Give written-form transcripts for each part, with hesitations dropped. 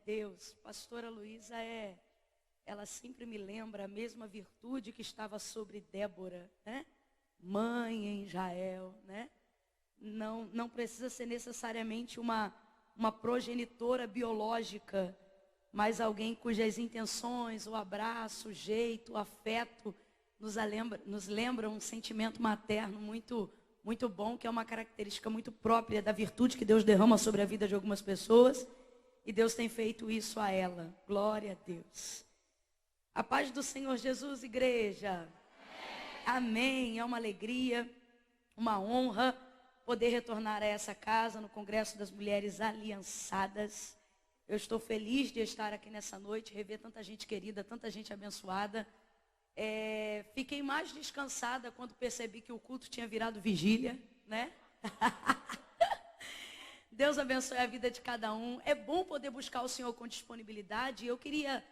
Deus. Pastora Luísa ela sempre me lembra a mesma virtude que estava sobre Débora, né? Mãe em Israel, né? Não precisa ser necessariamente uma progenitora biológica, mas alguém cujas intenções, o abraço, o jeito, o afeto nos lembra um sentimento materno muito bom, que é uma característica muito própria da virtude que Deus derrama sobre a vida de algumas pessoas, e Deus tem feito isso a ela. Glória a Deus. A paz do Senhor Jesus, igreja. Amém. É uma alegria, uma honra poder retornar a essa casa no Congresso das Mulheres Aliançadas. Eu estou feliz de estar aqui nessa noite, rever tanta gente querida, tanta gente abençoada. Fiquei mais descansada quando percebi que o culto tinha virado vigília, né? Deus abençoe a vida de cada um. É bom poder buscar o Senhor com disponibilidade. Eu queria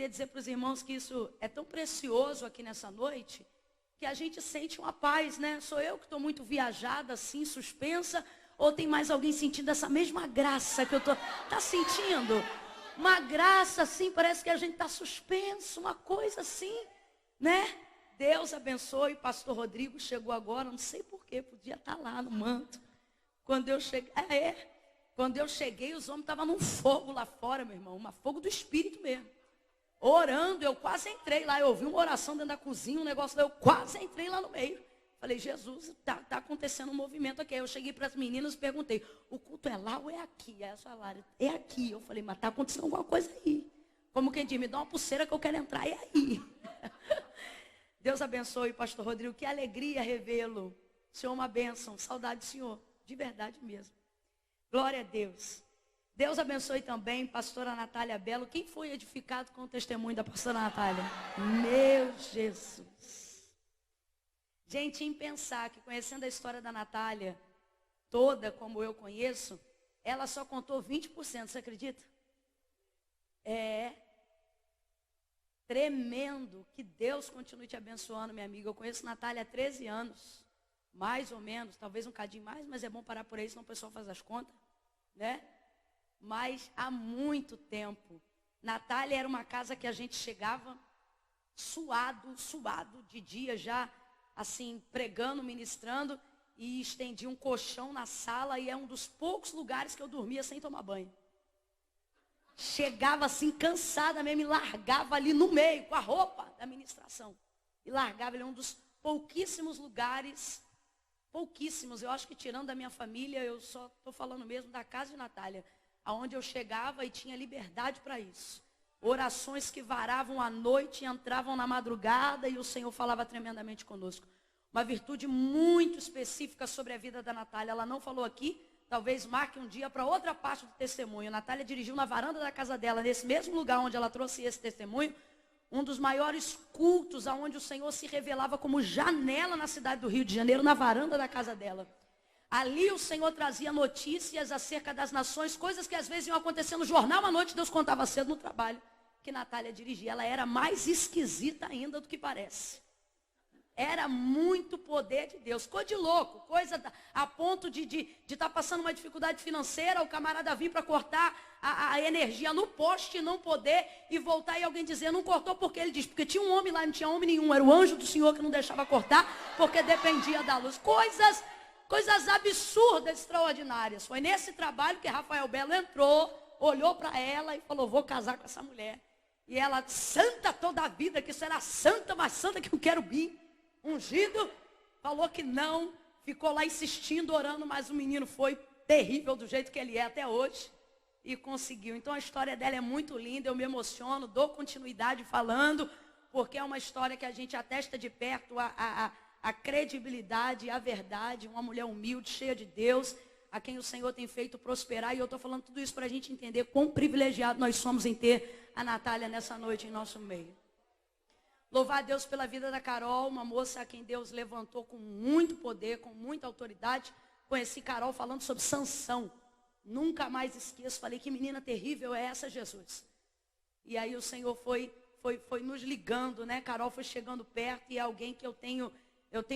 dizer para os irmãos que isso é tão precioso aqui nessa noite, que a gente sente uma paz, né? Sou eu que estou muito viajada, assim, suspensa, ou tem mais alguém sentindo essa mesma graça que eu estou? Tá sentindo? Uma graça assim, parece que a gente está suspenso, uma coisa assim, né? Deus abençoe. O pastor Rodrigo chegou agora, não sei porquê, podia estar lá no manto. Quando eu cheguei, quando eu cheguei, os homens estavam num fogo lá fora, meu irmão, um fogo do Espírito mesmo. Orando, eu quase entrei lá, eu ouvi uma oração dentro da cozinha, um negócio lá, eu quase entrei lá no meio. Falei, Jesus, tá acontecendo um movimento aqui. Aí eu cheguei para as meninas e perguntei, o culto é lá ou é aqui? Aí elas falaram, é aqui. Eu falei, mas tá acontecendo alguma coisa aí. Como quem diz, me dá uma pulseira que eu quero entrar, é aí. Deus abençoe, pastor Rodrigo, que alegria revê-lo. Senhor, uma bênção, saudade do Senhor, de verdade mesmo. Glória a Deus. Deus abençoe também pastora Natália Belo. Quem foi edificado com o testemunho da pastora Natália? Meu Jesus. Gente, em pensar que conhecendo a história da Natália toda, como eu conheço, ela só contou 20%, você acredita? É tremendo. Que Deus continue te abençoando, minha amiga. Eu conheço Natália há 13 anos, mais ou menos, talvez um cadinho mais, mas é bom parar por aí, senão o pessoal faz as contas, né? Mas há muito tempo. Natália era uma casa que a gente chegava suado de dia já, assim, pregando, ministrando, e estendia um colchão na sala, e é um dos poucos lugares que eu dormia sem tomar banho. Chegava assim, cansada mesmo, e largava ali no meio, com a roupa da ministração. E largava, ele é um dos pouquíssimos lugares, pouquíssimos, eu acho que tirando da minha família, eu só estou falando mesmo da casa de Natália, aonde eu chegava e tinha liberdade para isso. Orações que varavam à noite, entravam na madrugada, e o Senhor falava tremendamente conosco. Uma virtude muito específica sobre a vida da Natália. Ela não falou aqui, talvez marque um dia para outra parte do testemunho. A Natália dirigiu na varanda da casa dela, nesse mesmo lugar onde ela trouxe esse testemunho, um dos maiores cultos, aonde o Senhor se revelava como janela na cidade do Rio de Janeiro, na varanda da casa dela. Ali o Senhor trazia notícias acerca das nações, coisas que às vezes iam acontecer no jornal à noite, Deus contava cedo no trabalho que Natália dirigia. Ela era mais esquisita ainda do que parece. Era muito poder de Deus, coisa de louco, coisa a ponto de estar passando uma dificuldade financeira, o camarada vir para cortar a energia no poste e não poder, e voltar e alguém dizer, não cortou porque ele diz, porque tinha um homem lá e não tinha homem nenhum, era o anjo do Senhor que não deixava cortar, porque dependia da luz. Coisas absurdas, extraordinárias. Foi nesse trabalho que Rafael Belo entrou, olhou para ela e falou, vou casar com essa mulher. E ela, santa toda a vida, que será santa, mas santa que eu quero vir. Ungido, falou que não, ficou lá insistindo, orando, mas o menino foi terrível do jeito que ele é até hoje. E conseguiu. Então a história dela é muito linda, eu me emociono, dou continuidade falando, porque é uma história que a gente atesta de perto a credibilidade, a verdade, uma mulher humilde, cheia de Deus, a quem o Senhor tem feito prosperar. E eu estou falando tudo isso para a gente entender quão privilegiado nós somos em ter a Natália nessa noite em nosso meio. Louvar a Deus pela vida da Carol, uma moça a quem Deus levantou com muito poder, com muita autoridade. Conheci Carol falando sobre Sansão. Nunca mais esqueço, falei, que menina terrível é essa, Jesus? E aí o Senhor foi nos ligando, né? Carol foi chegando perto, e é alguém que eu tenho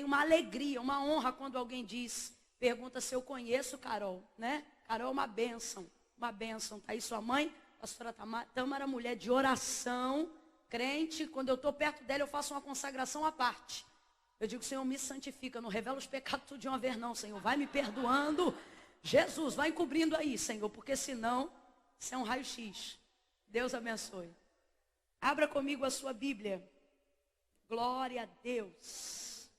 uma alegria, uma honra quando alguém diz, pergunta se eu conheço Carol, né? Carol é uma bênção, uma bênção. Tá aí sua mãe, Pastora Tâmara, mulher de oração, crente. Quando eu estou perto dela, eu faço uma consagração à parte. Eu digo, Senhor, me santifica, não revela os pecados tudo de uma vez não, Senhor. Vai me perdoando. Jesus, vai encobrindo aí, Senhor, porque senão, isso é um raio-x. Deus abençoe. Abra comigo a sua Bíblia. Glória a Deus.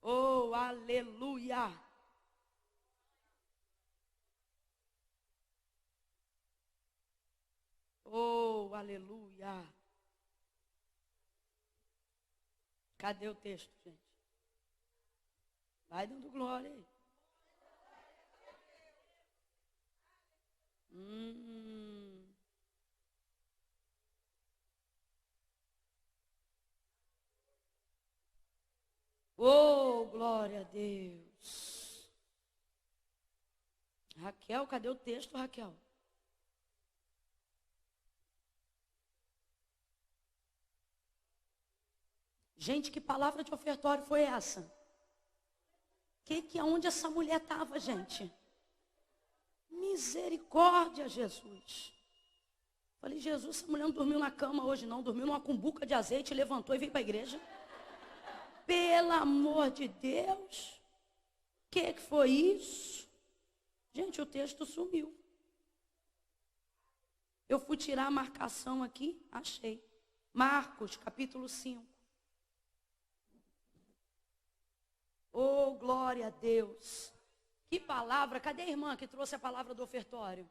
Oh, aleluia. Oh, aleluia. Cadê o texto, gente? Vai dando glória aí. Oh, glória a Deus. Raquel, cadê o texto, Raquel? Gente, que palavra de ofertório foi essa? Aonde essa mulher estava, gente? Misericórdia, Jesus. Falei, Jesus, essa mulher não dormiu na cama hoje não, dormiu numa cumbuca de azeite, levantou e veio para a igreja. Pelo amor de Deus. Que foi isso? Gente, o texto sumiu. Eu fui tirar a marcação aqui, achei. Marcos, capítulo 5. Oh, glória a Deus. Que palavra. Cadê a irmã que trouxe a palavra do ofertório?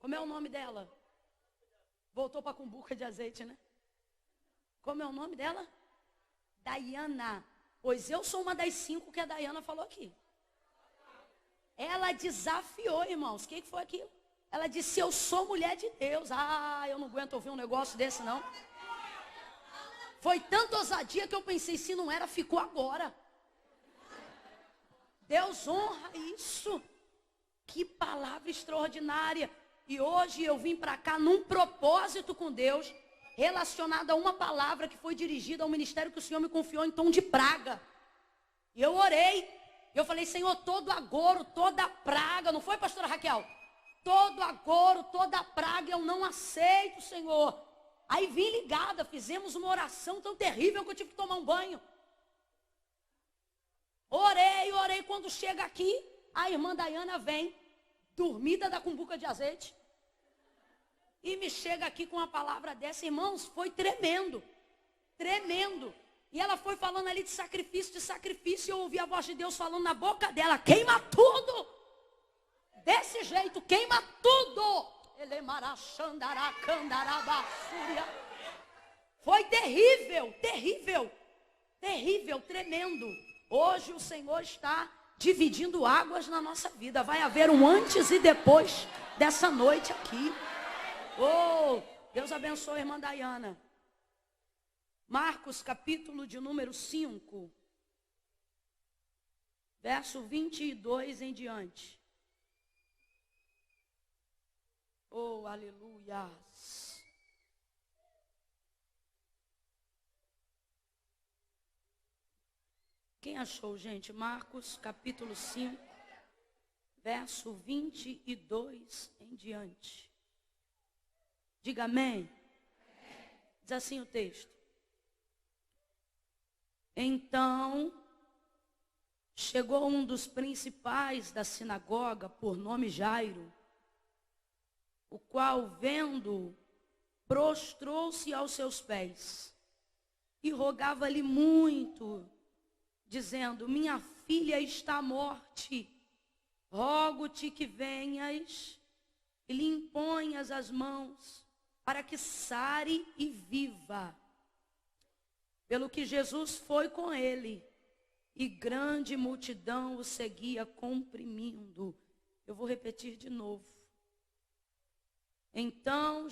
Como é o nome dela? Voltou para a cumbuca de azeite, né? Como é o nome dela? Daiana. Pois eu sou uma das 5 que a Daiana falou aqui. Ela desafiou, irmãos. O que foi aquilo? Ela disse, eu sou mulher de Deus. Ah, eu não aguento ouvir um negócio desse, não. Foi tanta ousadia que eu pensei, se não era, ficou agora. Deus honra isso. Que palavra extraordinária. E hoje eu vim para cá num propósito com Deus, relacionado a uma palavra que foi dirigida ao ministério que o Senhor me confiou em tom de praga. E eu orei. Eu falei, Senhor, todo agouro, toda praga, não foi, pastora Raquel? Todo agouro, toda praga eu não aceito, Senhor. Aí vim ligada, fizemos uma oração tão terrível que eu tive que tomar um banho. Orei, quando chega aqui, a irmã Daiana vem, dormida da cumbuca de azeite, e me chega aqui com uma palavra dessa, irmãos, foi tremendo, tremendo. E ela foi falando ali de sacrifício, e eu ouvi a voz de Deus falando na boca dela, queima tudo, desse jeito, queima tudo. Foi terrível, terrível, terrível, tremendo. Hoje o Senhor está dividindo águas na nossa vida. Vai haver um antes e depois dessa noite aqui. Oh, Deus abençoe a irmã Daiana. Marcos, capítulo de número 5, verso 22 em diante. Oh, aleluia. Quem achou, gente? Marcos, capítulo 5, verso 22 em diante. Diga amém. Diz assim o texto. Então, chegou um dos principais da sinagoga, por nome Jairo, o qual, vendo, prostrou-se aos seus pés e rogava-lhe muito, dizendo, minha filha está à morte, rogo-te que venhas e lhe imponhas as mãos, para que sare e viva. Pelo que Jesus foi com ele, e grande multidão o seguia comprimindo. Eu vou repetir de novo. Então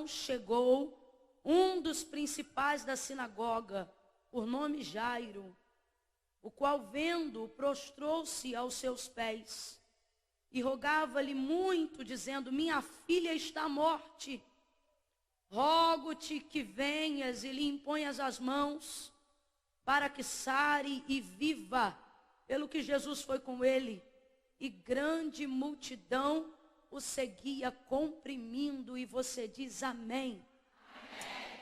chegou um dos principais da sinagoga, por nome Jairo, o qual vendo, prostrou-se aos seus pés e rogava-lhe muito, dizendo, minha filha está à morte, rogo-te que venhas e lhe imponhas as mãos, para que sare e viva. Pelo que Jesus foi com ele, e grande multidão o seguia comprimindo, e você diz amém.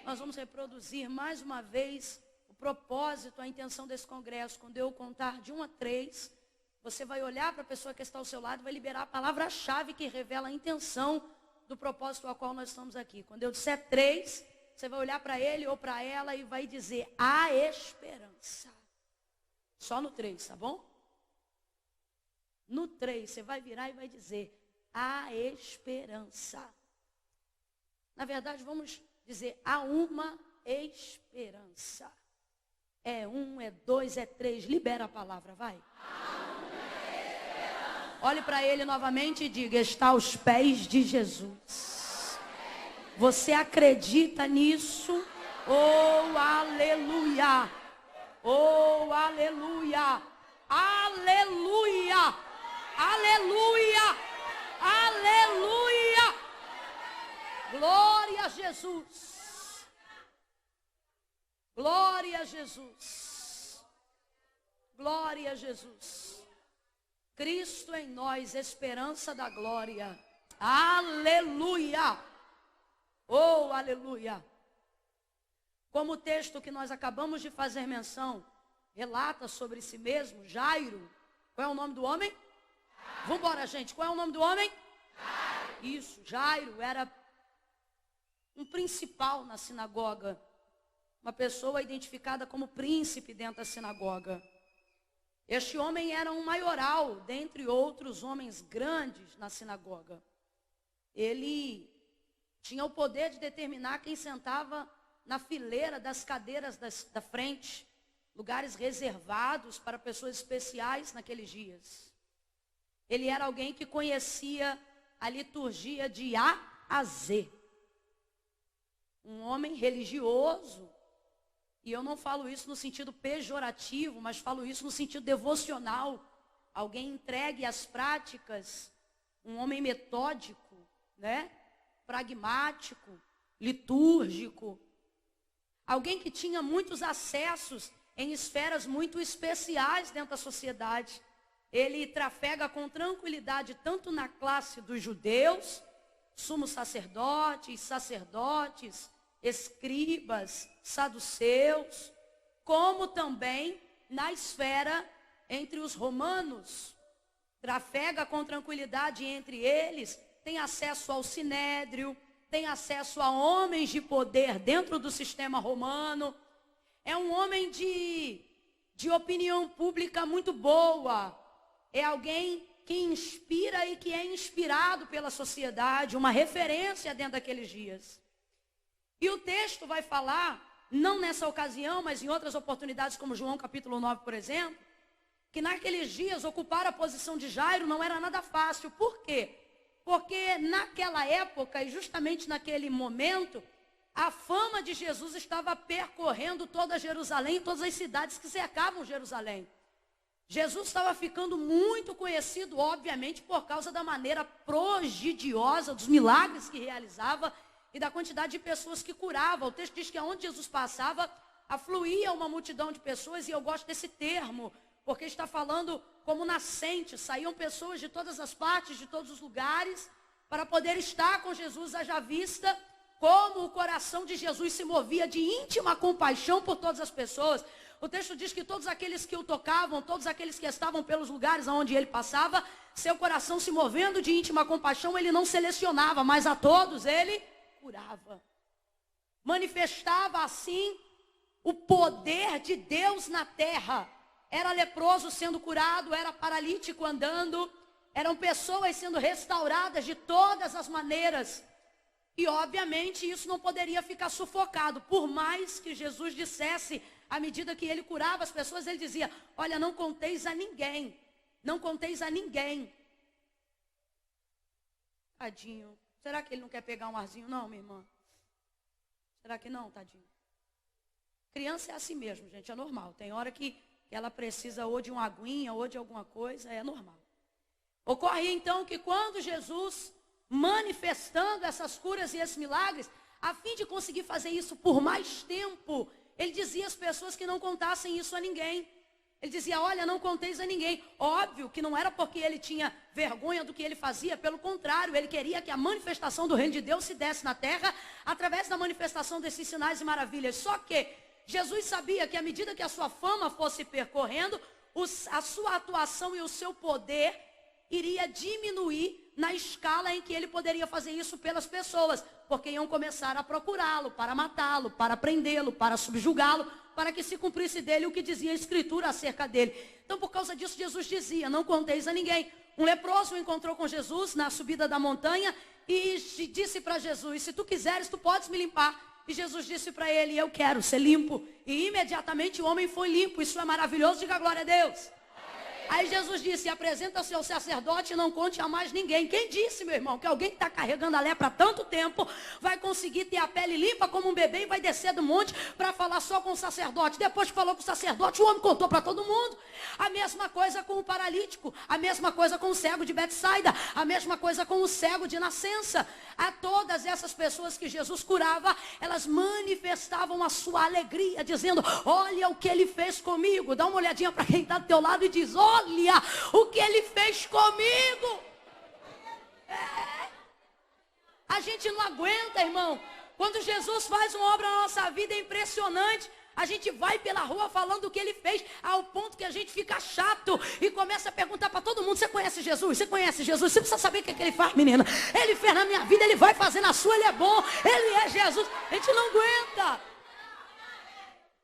Nós vamos reproduzir mais uma vez o propósito, a intenção desse congresso. Quando eu contar de 1 a 3, você vai olhar para a pessoa que está ao seu lado e vai liberar a palavra-chave que revela a intenção do propósito ao qual nós estamos aqui. Quando eu disser 3, você vai olhar para ele ou para ela e vai dizer: a esperança. Só no 3, tá bom? No 3, você vai virar e vai dizer: a esperança. Na verdade, vamos dizer: há uma esperança. É 1, é 2, é 3. Libera a palavra, vai. Olhe para ele novamente e diga: está aos pés de Jesus. Você acredita nisso? Oh, aleluia! Oh, aleluia! Aleluia! Aleluia! Aleluia! Glória a Jesus! Glória a Jesus! Glória a Jesus! Cristo em nós, esperança da glória. Aleluia! Oh, aleluia! Como o texto que nós acabamos de fazer menção relata sobre si mesmo, Jairo. Qual é o nome do homem? Vamos embora, gente. Qual é o nome do homem? Jairo. Isso, Jairo era um principal na sinagoga. Uma pessoa identificada como príncipe dentro da sinagoga. Este homem era um maioral, dentre outros homens grandes na sinagoga. Ele tinha o poder de determinar quem sentava na fileira das cadeiras da frente, lugares reservados para pessoas especiais naqueles dias. Ele era alguém que conhecia a liturgia de A a Z. Um homem religioso. E eu não falo isso no sentido pejorativo, mas falo isso no sentido devocional. Alguém entregue às práticas, um homem metódico, né? Pragmático, litúrgico. Alguém que tinha muitos acessos em esferas muito especiais dentro da sociedade. Ele trafega com tranquilidade tanto na classe dos judeus, sumos sacerdotes, escribas, saduceus, como também na esfera entre os romanos. Trafega com tranquilidade entre eles, tem acesso ao sinédrio, tem acesso a homens de poder dentro do sistema romano. É um homem de opinião pública muito boa. É alguém que inspira e que é inspirado pela sociedade, uma referência dentro daqueles dias. E o texto vai falar, não nessa ocasião, mas em outras oportunidades, como João capítulo 9, por exemplo, que naqueles dias ocupar a posição de Jairo não era nada fácil. Por quê? Porque naquela época, e justamente naquele momento, a fama de Jesus estava percorrendo toda Jerusalém, todas as cidades que cercavam Jerusalém. Jesus estava ficando muito conhecido, obviamente, por causa da maneira prodigiosa, dos milagres que realizava e da quantidade de pessoas que curava. O texto diz que aonde Jesus passava, afluía uma multidão de pessoas, e eu gosto desse termo, porque está falando como nascente. Saíam pessoas de todas as partes, de todos os lugares, para poder estar com Jesus, haja vista como o coração de Jesus se movia de íntima compaixão por todas as pessoas. O texto diz que todos aqueles que o tocavam, todos aqueles que estavam pelos lugares onde ele passava, seu coração se movendo de íntima compaixão, ele não selecionava, mas a todos ele curava. Manifestava assim o poder de Deus na terra. Era leproso sendo curado, era paralítico andando, eram pessoas sendo restauradas de todas as maneiras. E obviamente isso não poderia ficar sufocado. Por mais que Jesus dissesse, à medida que ele curava as pessoas, ele dizia: olha, não conteis a ninguém. Não conteis a ninguém. Tadinho. Será que ele não quer pegar um arzinho? Não, minha irmã. Será que não, tadinho? Criança é assim mesmo, gente, é normal. Tem hora que ela precisa ou de uma aguinha ou de alguma coisa, é normal. Ocorre então que quando Jesus, manifestando essas curas e esses milagres, a fim de conseguir fazer isso por mais tempo, ele dizia às pessoas que não contassem isso a ninguém. Ele dizia, olha, não conteis a ninguém. Óbvio que não era porque ele tinha vergonha do que ele fazia, pelo contrário, ele queria que a manifestação do reino de Deus se desse na terra, através da manifestação desses sinais e maravilhas. Só que Jesus sabia que à medida que a sua fama fosse percorrendo, a sua atuação e o seu poder iria diminuir na escala em que ele poderia fazer isso pelas pessoas, porque iam começar a procurá-lo, para matá-lo, para prendê-lo, para subjugá-lo, para que se cumprisse dele o que dizia a Escritura acerca dele. Então, por causa disso, Jesus dizia, não conteis a ninguém. Um leproso encontrou com Jesus na subida da montanha e disse para Jesus, se tu quiseres, tu podes me limpar. E Jesus disse para ele, eu quero ser limpo. E imediatamente o homem foi limpo. Isso é maravilhoso, diga glória a Deus. Aí Jesus disse, apresenta o seu sacerdote e não conte a mais ninguém. Quem disse, meu irmão, que alguém que está carregando a lepra há tanto tempo vai conseguir ter a pele limpa como um bebê e vai descer do monte para falar só com o sacerdote? Depois que falou com o sacerdote, o homem contou para todo mundo. A mesma coisa com o paralítico, a mesma coisa com o cego de Betsaida, a mesma coisa com o cego de nascença. A todas essas pessoas que Jesus curava, elas manifestavam a sua alegria, dizendo, olha o que ele fez comigo. Dá uma olhadinha para quem está do teu lado e diz, olha o que ele fez comigo. A gente não aguenta, irmão. Quando Jesus faz uma obra na nossa vida, é impressionante. A gente vai pela rua falando o que ele fez, ao ponto que a gente fica chato e começa a perguntar para todo mundo, você conhece Jesus? Você conhece Jesus? Você precisa saber o que ele faz, menina. Ele fez na minha vida, ele vai fazer na sua, ele é bom, ele é Jesus. A gente não aguenta.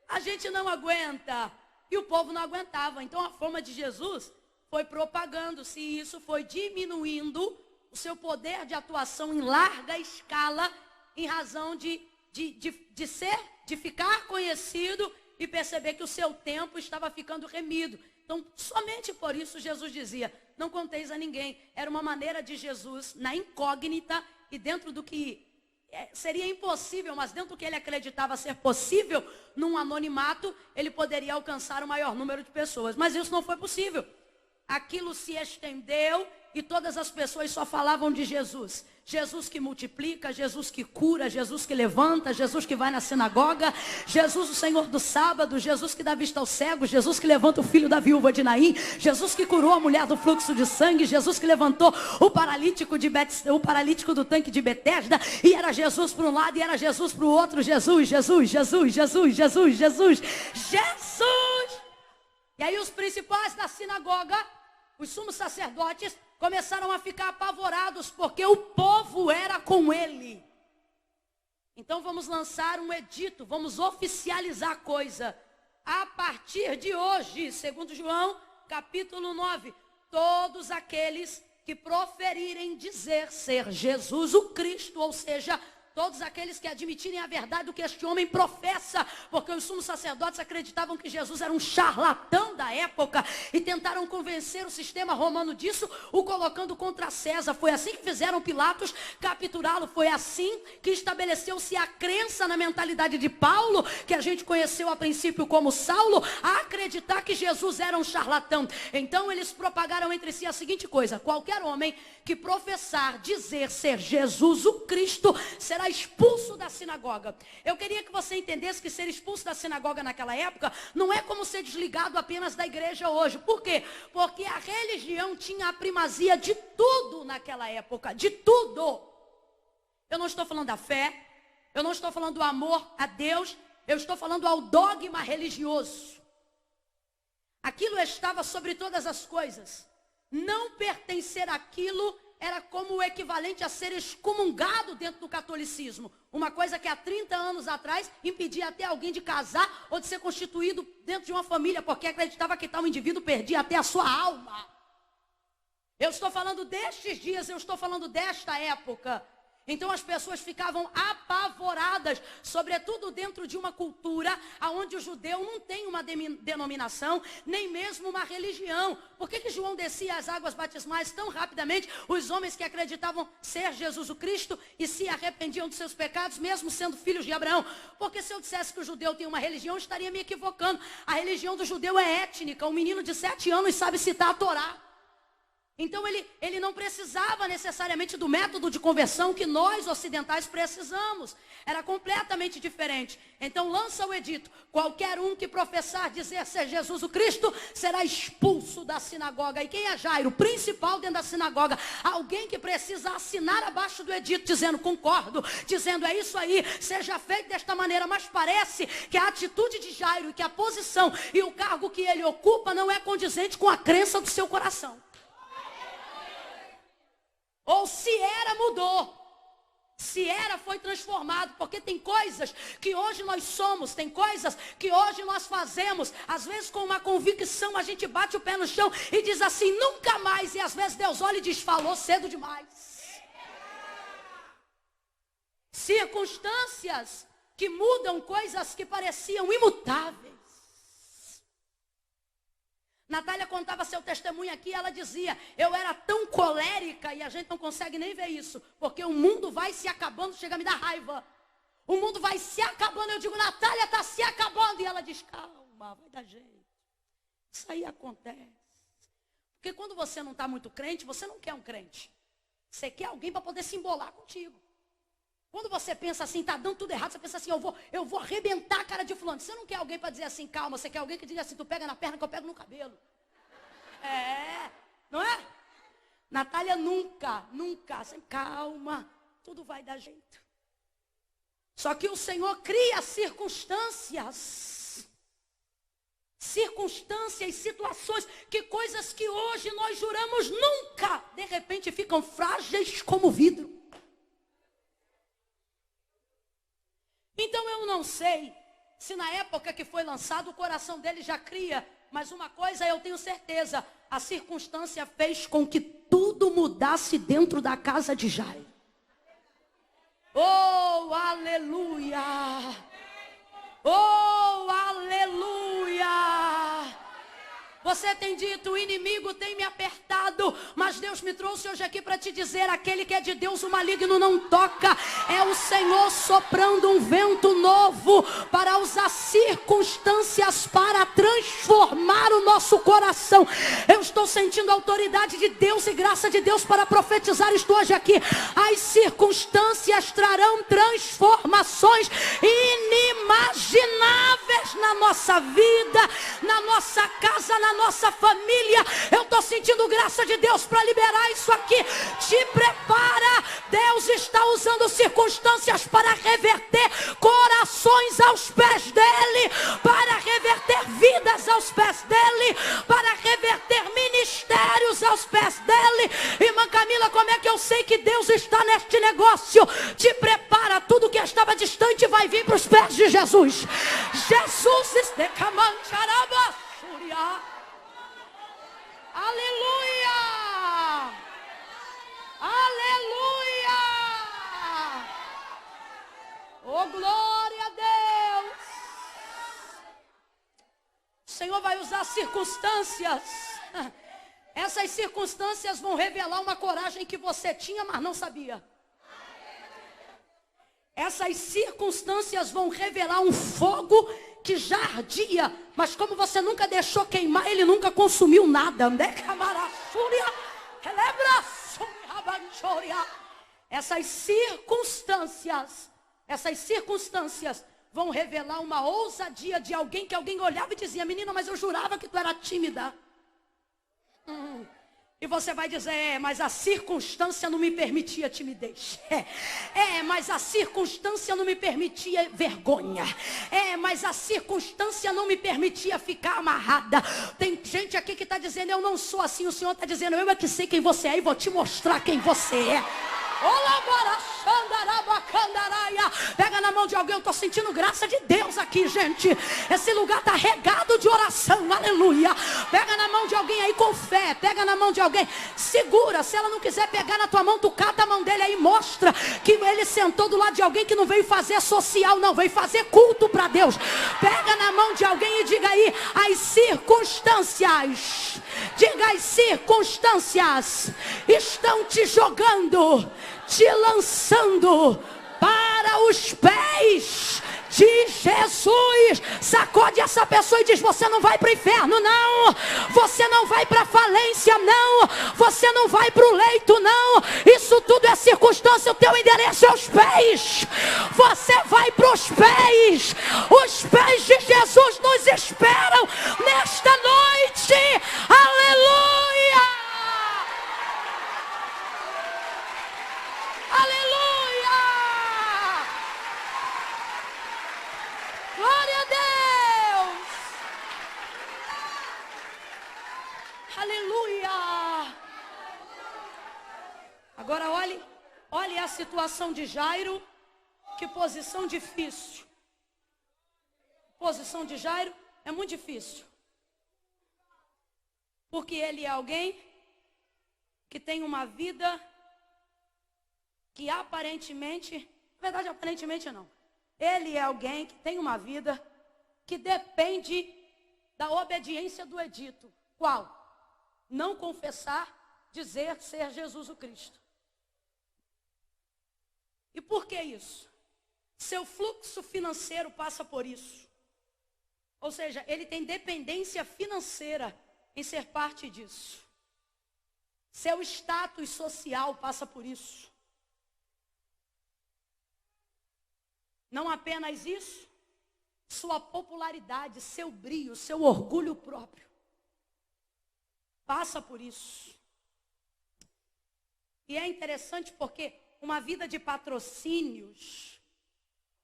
A gente não aguenta. E o povo não aguentava. Então a fama de Jesus foi propagando-se e isso foi diminuindo o seu poder de atuação em larga escala, em razão de ficar conhecido e perceber que o seu tempo estava ficando remido. Então, somente por isso Jesus dizia, não conteis a ninguém. Era uma maneira de Jesus, na incógnita e dentro do que seria impossível, mas dentro do que ele acreditava ser possível, num anonimato, ele poderia alcançar o maior número de pessoas. Mas isso não foi possível. Aquilo se estendeu e todas as pessoas só falavam de Jesus. Jesus que multiplica, Jesus que cura, Jesus que levanta, Jesus que vai na sinagoga, Jesus o Senhor do sábado, Jesus que dá vista ao cego, Jesus que levanta o filho da viúva de Naim, Jesus que curou a mulher do fluxo de sangue, Jesus que levantou o paralítico do tanque de Betesda, e era Jesus para um lado e era Jesus para o outro. Jesus, Jesus, Jesus, Jesus, Jesus, Jesus, Jesus. E aí os principais da sinagoga, os sumos sacerdotes, começaram a ficar apavorados, porque o povo era com ele. Então vamos lançar um edito, vamos oficializar a coisa. A partir de hoje, segundo João, capítulo 9, todos aqueles que proferirem dizer ser Jesus o Cristo, ou seja, todos aqueles que admitirem a verdade do que este homem professa, porque os sumos sacerdotes acreditavam que Jesus era um charlatão da época e tentaram convencer o sistema romano disso, o colocando contra César. Foi assim que fizeram Pilatos capturá-lo, foi assim que estabeleceu-se a crença na mentalidade de Paulo, que a gente conheceu a princípio como Saulo, a acreditar que Jesus era um charlatão. Então eles propagaram entre si a seguinte coisa: qualquer homem que professar dizer ser Jesus o Cristo será expulso da sinagoga. Eu queria que você entendesse que ser expulso da sinagoga naquela época não é como ser desligado apenas da igreja hoje. Por quê? Porque a religião tinha a primazia de tudo naquela época, de tudo. Eu não estou falando da fé, eu não estou falando do amor a Deus, eu estou falando ao dogma religioso. Aquilo estava sobre todas as coisas. Não pertencer àquilo era como o equivalente a ser excomungado dentro do catolicismo. Uma coisa que há 30 anos atrás impedia até alguém de casar ou de ser constituído dentro de uma família, porque acreditava que tal indivíduo perdia até a sua alma. Eu estou falando destes dias, eu estou falando desta época. Então as pessoas ficavam apavoradas, sobretudo dentro de uma cultura onde o judeu não tem uma denominação, nem mesmo uma religião. Por que João descia as águas batismais tão rapidamente? Os homens que acreditavam ser Jesus o Cristo e se arrependiam dos seus pecados, mesmo sendo filhos de Abraão. Porque se eu dissesse que o judeu tem uma religião, eu estaria me equivocando. A religião do judeu é étnica. Um menino de 7 anos sabe citar a Torá. Então ele não precisava necessariamente do método de conversão que nós ocidentais precisamos. Era completamente diferente. Então lança o edito: qualquer um que professar dizer ser Jesus o Cristo será expulso da sinagoga. E quem é Jairo? O principal dentro da sinagoga. Alguém que precisa assinar abaixo do edito dizendo concordo, dizendo é isso aí, seja feito desta maneira. Mas parece que a atitude de Jairo, que a posição e o cargo que ele ocupa não é condizente com a crença do seu coração. Ou se era, mudou. Se era, foi transformado. Porque tem coisas que hoje nós somos, tem coisas que hoje nós fazemos. Às vezes com uma convicção a gente bate o pé no chão e diz assim, nunca mais. E às vezes Deus olha e diz, falou cedo demais. Circunstâncias que mudam coisas que pareciam imutáveis. Natália contava seu testemunho aqui, ela dizia, eu era tão colérica, e a gente não consegue nem ver isso, porque o mundo vai se acabando, chega a me dar raiva. O mundo vai se acabando, eu digo, Natália está se acabando, e ela diz, calma, vai dar jeito. Isso aí acontece. Porque quando você não está muito crente, você não quer um crente. Você quer alguém para poder se embolar contigo. Quando você pensa assim, está dando tudo errado, você pensa assim, eu vou arrebentar a cara de fulano. Você não quer alguém para dizer assim, calma, você quer alguém que diga assim, tu pega na perna que eu pego no cabelo. Não é? Natália nunca, sempre calma, tudo vai dar jeito. Só que o Senhor cria circunstâncias, situações, que coisas que hoje nós juramos nunca, de repente ficam frágeis como vidro. Então eu não sei se na época que foi lançado o coração dele já cria, mas uma coisa eu tenho certeza, a circunstância fez com que tudo mudasse dentro da casa de Jairo. Oh, aleluia! Oh, aleluia! Você tem dito, o inimigo tem me apertado, mas Deus me trouxe hoje aqui para te dizer, aquele que é de Deus, o maligno não toca. É o Senhor soprando um vento novo para usar circunstâncias para transformar o nosso coração. Eu estou sentindo a autoridade de Deus e graça de Deus para profetizar isto hoje aqui. As circunstâncias trarão transformações inimagináveis na nossa vida, na nossa casa, na nossa família. Eu estou sentindo graça de Deus para liberar isso aqui. Te prepara. Deus está usando circunstâncias para reverter corações aos pés dele, para reverter vidas aos pés dele, para reverter ministérios aos pés dele. Irmã Camila, como é que eu sei que Deus está neste negócio? Te prepara, tudo que estava distante vai vir para os pés de Jesus. Jesus está aleluia! Aleluia! Oh, glória a Deus! O Senhor vai usar circunstâncias. Essas circunstâncias vão revelar uma coragem que você tinha, mas não sabia. Essas circunstâncias vão revelar um fogo que já ardia, mas como você nunca deixou queimar, ele nunca consumiu nada. Essas circunstâncias vão revelar uma ousadia de alguém que alguém olhava e dizia, menina, mas eu jurava que tu era tímida. E você vai dizer, mas a circunstância não me permitia timidez. Mas a circunstância não me permitia vergonha. Mas a circunstância não me permitia ficar amarrada. Tem gente aqui que está dizendo, eu não sou assim. O Senhor está dizendo, eu é que sei quem você é e vou te mostrar quem você é. Pega na mão de alguém, eu estou sentindo graça de Deus aqui, gente. Esse lugar está regado de oração, aleluia. Pega na mão de alguém aí com fé, pega na mão de alguém, segura. Se ela não quiser pegar na tua mão, tu cata a mão dele aí, mostra que ele sentou do lado de alguém que não veio fazer social, não, veio fazer culto para Deus. Pega na mão de alguém e diga aí, as circunstâncias, diga, as circunstâncias estão te jogando, te lançando para os pés de Jesus. Jesus. Sacode essa pessoa e diz: você não vai para o inferno, não. Você não vai para a falência, não. Você não vai para o leito, não. Isso tudo é circunstância. O teu endereço é os pés. Você vai para os pés. Os pés de Jesus nos esperam nesta noite. Aleluia! Aleluia! Glória a Deus! Aleluia! Agora olhe a situação de Jairo. Que posição difícil. Posição de Jairo é muito difícil. Porque ele é alguém que tem uma vida que aparentemente, na verdade aparentemente não. Ele é alguém que tem uma vida que depende da obediência do edito. Qual? Não confessar, dizer ser Jesus o Cristo. E por que isso? Seu fluxo financeiro passa por isso. Ou seja, ele tem dependência financeira em ser parte disso. Seu status social passa por isso. Não apenas isso, sua popularidade, seu brio, seu orgulho próprio passa por isso. E é interessante porque uma vida de patrocínios,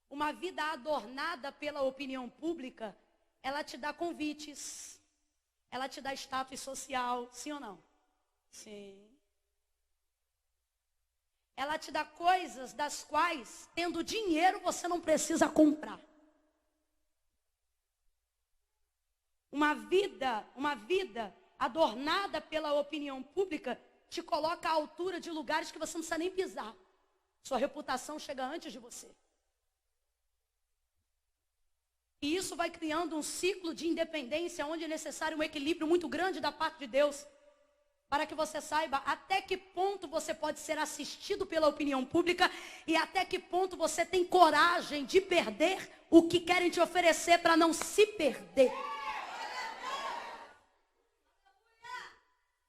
uma vida adornada pela opinião pública, ela te dá convites, ela te dá status social, sim ou não? Sim. Ela te dá coisas das quais, tendo dinheiro, você não precisa comprar. Uma vida adornada pela opinião pública te coloca à altura de lugares que você não precisa nem pisar. Sua reputação chega antes de você. E isso vai criando um ciclo de independência onde é necessário um equilíbrio muito grande da parte de Deus. Para que você saiba até que ponto você pode ser assistido pela opinião pública e até que ponto você tem coragem de perder o que querem te oferecer para não se perder.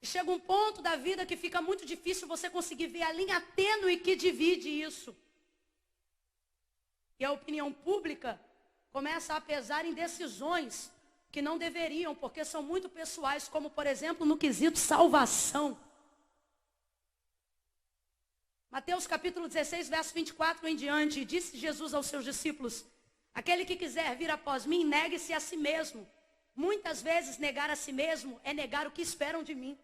E chega um ponto da vida que fica muito difícil você conseguir ver a linha tênue que divide isso. E a opinião pública começa a pesar em decisões que não deveriam, porque são muito pessoais, como por exemplo no quesito salvação. Mateus capítulo 16, verso 24 em diante, disse Jesus aos seus discípulos: aquele que quiser vir após mim, negue-se a si mesmo. Muitas vezes negar a si mesmo é negar o que esperam de mim.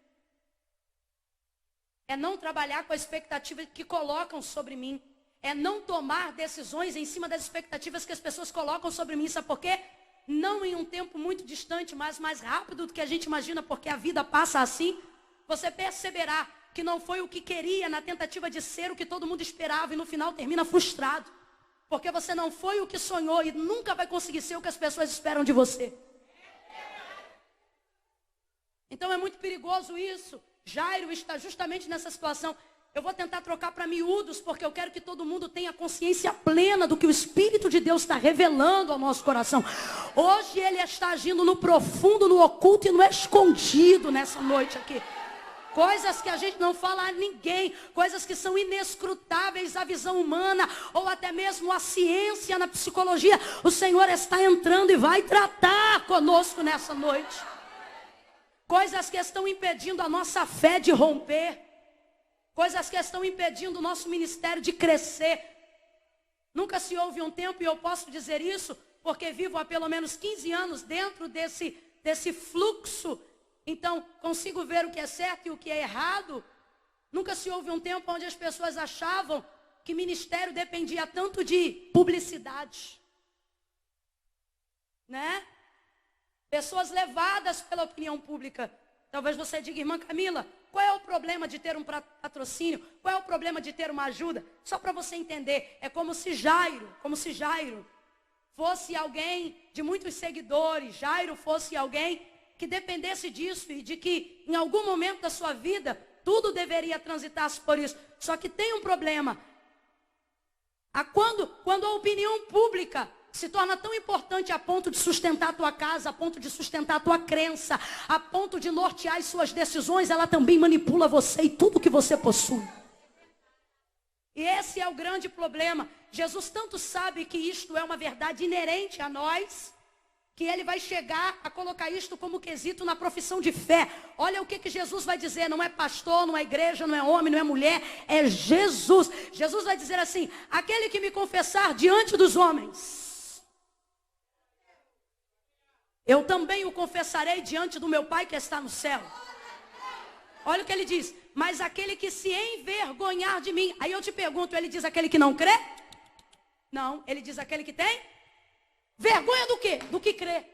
É não trabalhar com a expectativa que colocam sobre mim. É não tomar decisões em cima das expectativas que as pessoas colocam sobre mim. Sabe por quê? Não em um tempo muito distante, mas mais rápido do que a gente imagina, porque a vida passa assim. Você perceberá que não foi o que queria na tentativa de ser o que todo mundo esperava e no final termina frustrado. Porque você não foi o que sonhou e nunca vai conseguir ser o que as pessoas esperam de você. Então é muito perigoso isso. Jairo está justamente nessa situação. Eu vou tentar trocar para miúdos, porque eu quero que todo mundo tenha consciência plena do que o Espírito de Deus está revelando ao nosso coração. Hoje ele está agindo no profundo, no oculto e no escondido nessa noite aqui. Coisas que a gente não fala a ninguém, coisas que são inescrutáveis à visão humana, ou até mesmo à ciência, na psicologia. O Senhor está entrando e vai tratar conosco nessa noite. Coisas que estão impedindo a nossa fé de romper. Coisas que estão impedindo o nosso ministério de crescer. Nunca se houve um tempo, e eu posso dizer isso, porque vivo há pelo menos 15 anos dentro desse fluxo. Então, consigo ver o que é certo e o que é errado. Nunca se houve um tempo onde as pessoas achavam que ministério dependia tanto de publicidade. Né? Pessoas levadas pela opinião pública. Talvez você diga: irmã Camila, qual é o problema de ter um patrocínio? Qual é o problema de ter uma ajuda? Só para você entender, é como se Jairo fosse alguém de muitos seguidores. Jairo fosse alguém que dependesse disso e de que em algum momento da sua vida tudo deveria transitar por isso. Só que tem um problema. Quando a opinião pública se torna tão importante a ponto de sustentar a tua casa, a ponto de sustentar a tua crença, a ponto de nortear as suas decisões, ela também manipula você e tudo que você possui. E esse é o grande problema. Jesus tanto sabe que isto é uma verdade inerente a nós, que ele vai chegar a colocar isto como quesito na profissão de fé. Olha o que Jesus vai dizer, não é pastor, não é igreja, não é homem, não é mulher, é Jesus. Jesus vai dizer assim: aquele que me confessar diante dos homens, eu também o confessarei diante do meu Pai que está no céu. Olha o que ele diz: mas aquele que se envergonhar de mim. Aí eu te pergunto, ele diz aquele que não crê? Não, ele diz aquele que tem vergonha do quê? Do que crê.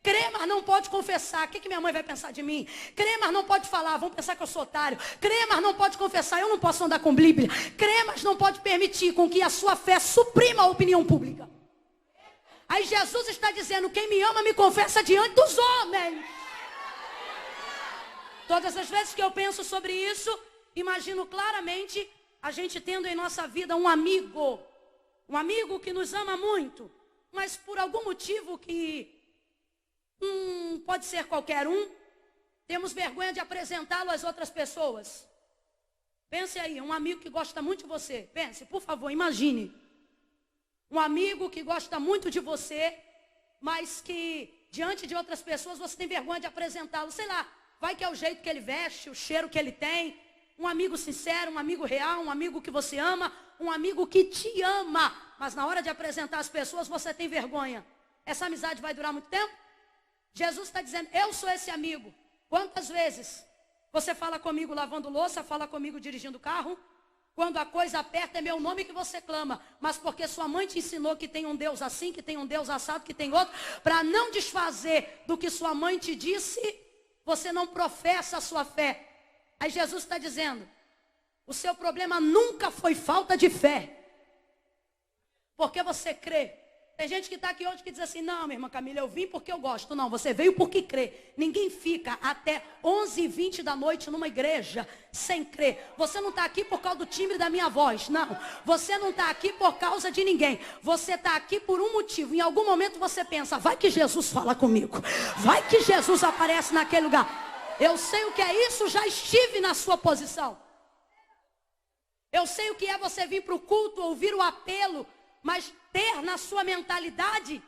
Crê, mas não pode confessar. O que minha mãe vai pensar de mim? Crê, mas não pode falar. Vão pensar que eu sou otário. Crê, mas não pode confessar. Eu não posso andar com Bíblia. Crê, mas não pode permitir com que a sua fé suprima a opinião pública. Aí Jesus está dizendo: quem me ama me confessa diante dos homens. Todas as vezes que eu penso sobre isso, imagino claramente a gente tendo em nossa vida um amigo que nos ama muito, mas por algum motivo que pode ser qualquer um, temos vergonha de apresentá-lo às outras pessoas. Pense aí, um amigo que gosta muito de você. Pense, por favor, imagine. Um amigo que gosta muito de você, mas que diante de outras pessoas você tem vergonha de apresentá-lo. Sei lá, vai que é o jeito que ele veste, o cheiro que ele tem. Um amigo sincero, um amigo real, um amigo que você ama, um amigo que te ama. Mas na hora de apresentar as pessoas você tem vergonha. Essa amizade vai durar muito tempo? Jesus está dizendo: eu sou esse amigo. Quantas vezes você fala comigo lavando louça, fala comigo dirigindo carro? Quando a coisa aperta, é meu nome que você clama. Mas porque sua mãe te ensinou que tem um Deus assim, que tem um Deus assado, que tem outro, para não desfazer do que sua mãe te disse, você não professa a sua fé. Aí Jesus está dizendo: o seu problema nunca foi falta de fé, porque você crê. Tem gente que está aqui hoje que diz assim: não, minha irmã Camila, eu vim porque eu gosto. Não, você veio porque crê. Ninguém fica até 11h20 da noite numa igreja sem crer. Você não está aqui por causa do timbre da minha voz. Não, você não está aqui por causa de ninguém. Você está aqui por um motivo. Em algum momento você pensa: vai que Jesus fala comigo. Vai que Jesus aparece naquele lugar. Eu sei o que é isso, já estive na sua posição. Eu sei o que é você vir para o culto, ouvir o apelo, mas ter na sua mentalidade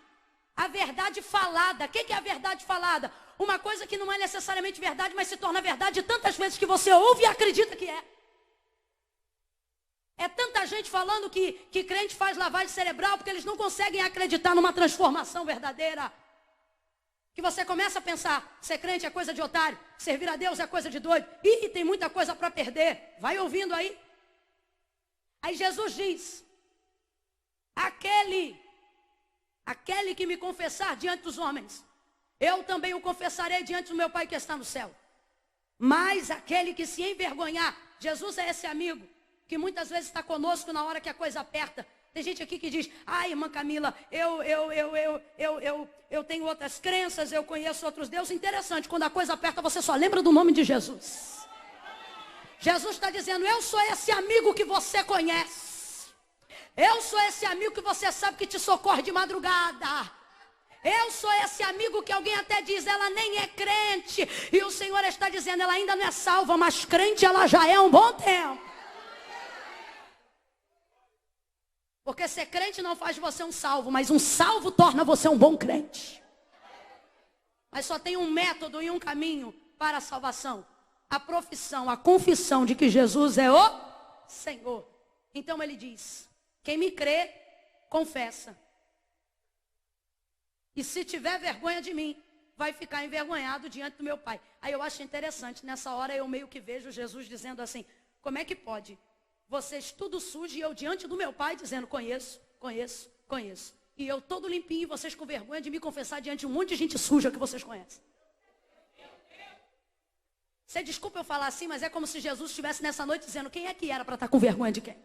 a verdade falada. O que é a verdade falada? Uma coisa que não é necessariamente verdade, mas se torna verdade tantas vezes que você ouve e acredita que é. É tanta gente falando que crente faz lavagem cerebral porque eles não conseguem acreditar numa transformação verdadeira. Que você começa a pensar: ser crente é coisa de otário, servir a Deus é coisa de doido. Ih, tem muita coisa para perder. Vai ouvindo aí. Aí Jesus diz: aquele que me confessar diante dos homens, eu também o confessarei diante do meu Pai que está no céu. Mas aquele que se envergonhar, Jesus é esse amigo que muitas vezes está conosco na hora que a coisa aperta. Tem gente aqui que diz: ai, irmã Camila, eu tenho outras crenças, eu conheço outros deuses. Interessante, quando a coisa aperta você só lembra do nome de Jesus. Jesus está dizendo: eu sou esse amigo que você conhece. Eu sou esse amigo que você sabe que te socorre de madrugada. Eu sou esse amigo que alguém até diz: ela nem é crente. E o Senhor está dizendo: ela ainda não é salva, mas crente ela já é há um bom tempo. Porque ser crente não faz de você um salvo, mas um salvo torna você um bom crente. Mas só tem um método e um caminho para a salvação: a profissão, a confissão de que Jesus é o Senhor. Então ele diz: quem me crê, confessa. E se tiver vergonha de mim, vai ficar envergonhado diante do meu Pai. Aí eu acho interessante, nessa hora eu meio que vejo Jesus dizendo assim: como é que pode? Vocês tudo sujo e eu diante do meu Pai dizendo: conheço, conheço, conheço. E eu todo limpinho e vocês com vergonha de me confessar diante de um monte de gente suja que vocês conhecem. Você desculpa eu falar assim, mas é como se Jesus estivesse nessa noite dizendo: quem é que era para estar com vergonha de quem?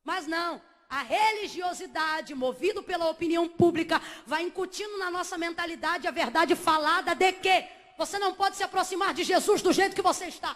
Mas não, a religiosidade, movido pela opinião pública, vai incutindo na nossa mentalidade a verdade falada de que você não pode se aproximar de Jesus do jeito que você está.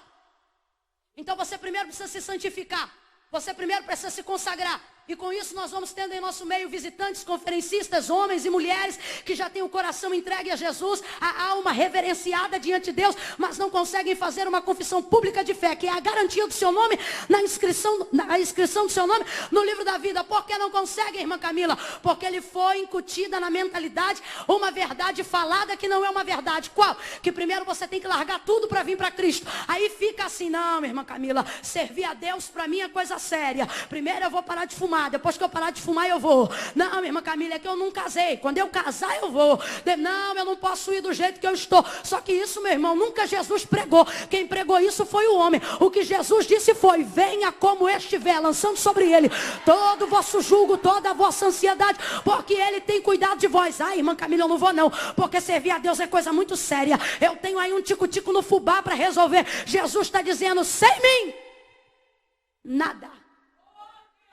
Então você primeiro precisa se santificar, você primeiro precisa se consagrar, E com isso nós vamos tendo em nosso meio visitantes, conferencistas, homens e mulheres que já têm o coração entregue a Jesus, a alma reverenciada diante de Deus, mas não conseguem fazer uma confissão pública de fé, que é a garantia do seu nome na inscrição do seu nome no livro da vida. Por que não conseguem, irmã Camila? Porque ele foi incutida na mentalidade uma verdade falada que não é uma verdade. Qual? Que primeiro você tem que largar tudo para vir para Cristo. Aí fica assim, não, irmã Camila, servir a Deus para mim é coisa séria. Primeiro eu vou parar de fumar. Depois que eu parar de fumar, eu vou. Não, minha irmã Camila, é que eu não casei. Quando eu casar, eu vou. Não, eu não posso ir do jeito que eu estou. Só que isso, meu irmão, nunca Jesus pregou. Quem pregou isso foi o homem. O que Jesus disse foi: venha como estiver, lançando sobre ele todo o vosso jugo, toda a vossa ansiedade, porque ele tem cuidado de vós. Ai, irmã Camila, eu não vou não, porque servir a Deus é coisa muito séria. Eu tenho aí um tico-tico no fubá para resolver. Jesus está dizendo: sem mim, nada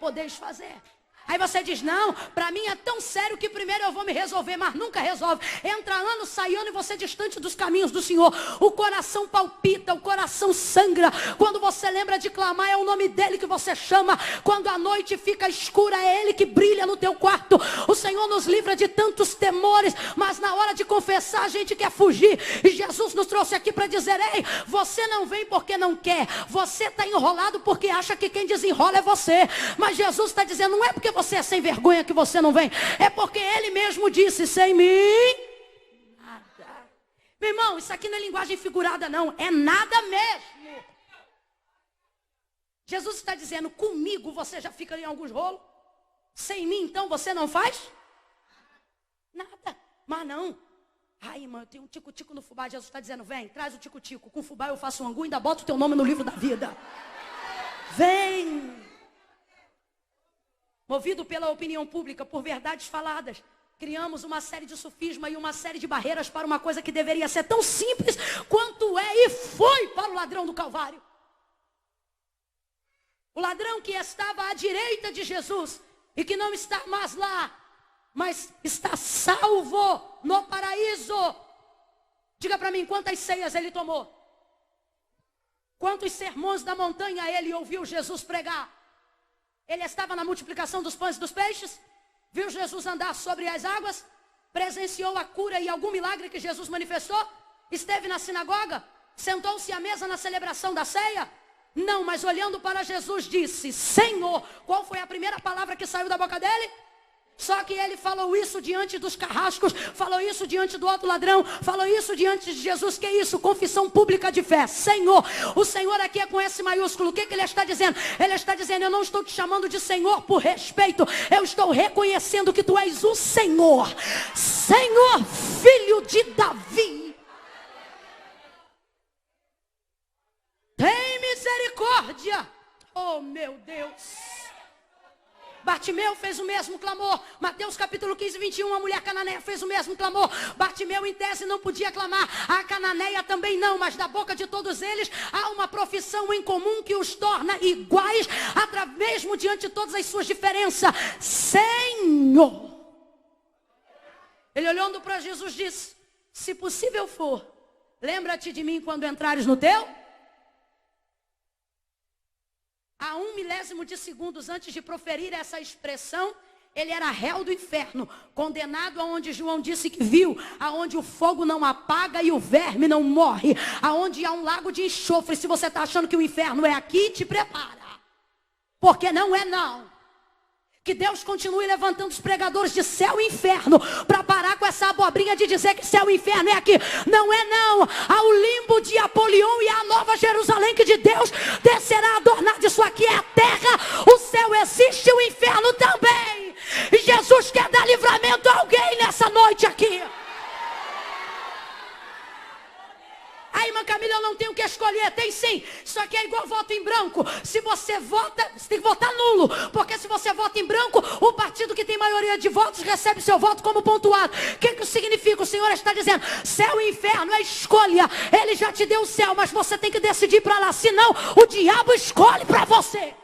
podeis fazer. Aí você diz: não, para mim é tão sério que primeiro eu vou me resolver, mas nunca resolve. Entra ano, sai ano e você é distante dos caminhos do Senhor. O coração palpita, o coração sangra. Quando você lembra de clamar, é o nome dele que você chama. Quando a noite fica escura, é ele que brilha no teu quarto. O Senhor nos livra de tantos temores, mas na hora de confessar a gente quer fugir. E Jesus nos trouxe aqui para dizer: ei, você não vem porque não quer. Você está enrolado porque acha que quem desenrola é você. Mas Jesus está dizendo: não é porque você é sem vergonha que você não vem, é porque ele mesmo disse: sem mim, nada. Meu irmão, isso aqui não é linguagem figurada não, é nada mesmo. Jesus está dizendo: comigo você já fica em alguns rolos, sem mim então você não faz nada. Mas não, ai irmã, eu tenho um tico-tico no fubá. Jesus está dizendo: vem, traz o tico-tico, com fubá eu faço um angu e ainda boto o teu nome no livro da vida. Vem. Movido pela opinião pública, por verdades faladas, criamos uma série de sofismas e uma série de barreiras para uma coisa que deveria ser tão simples quanto é e foi para o ladrão do Calvário. O ladrão que estava à direita de Jesus e que não está mais lá, mas está salvo no paraíso. Diga para mim, quantas ceias ele tomou? Quantos sermões da montanha ele ouviu Jesus pregar? Ele estava na multiplicação dos pães e dos peixes, viu Jesus andar sobre as águas, presenciou a cura e algum milagre que Jesus manifestou, esteve na sinagoga, sentou-se à mesa na celebração da ceia. Não, mas olhando para Jesus disse: Senhor. Qual foi a primeira palavra que saiu da boca dele? Só que ele falou isso diante dos carrascos, falou isso diante do outro ladrão, falou isso diante de Jesus. Que é isso? Confissão pública de fé. Senhor. O Senhor aqui é com S maiúsculo. O que ele está dizendo? Ele está dizendo: eu não estou te chamando de Senhor por respeito, eu estou reconhecendo que tu és o Senhor. Senhor, filho de Davi, tem misericórdia. Oh meu Deus. Bartimeu fez o mesmo clamor. Mateus capítulo 15, 21, a mulher cananeia fez o mesmo clamor. Bartimeu em tese não podia clamar, a cananeia também não, mas da boca de todos eles há uma profissão em comum que os torna iguais, mesmo diante de todas as suas diferenças. Senhor. Ele olhando para Jesus disse: se possível for, lembra-te de mim quando entrares no teu. A 1 milésimo de segundos antes de proferir essa expressão, ele era réu do inferno, condenado aonde João disse que viu, aonde o fogo não apaga e o verme não morre, aonde há um lago de enxofre. Se você está achando que o inferno é aqui, te prepara, porque não é não. Que Deus continue levantando os pregadores de céu e inferno para parar com essa abobrinha de dizer que céu e inferno é aqui. Não é não. Ao limbo de Apolion e a nova Jerusalém que de Deus descerá a adornar disso aqui é a terra. O céu existe e o inferno também. E Jesus quer dar livramento a alguém nessa noite aqui. Aí, irmã Camila, eu não tenho o que escolher. Tem sim. Só que é igual voto em branco. Se você vota, você tem que votar nulo. Porque se você vota em branco, o partido que tem maioria de votos recebe seu voto como pontuado. O que isso significa? O Senhor está dizendo: céu e inferno é escolha. Ele já te deu o céu, mas você tem que decidir para lá. Senão, o diabo escolhe para você.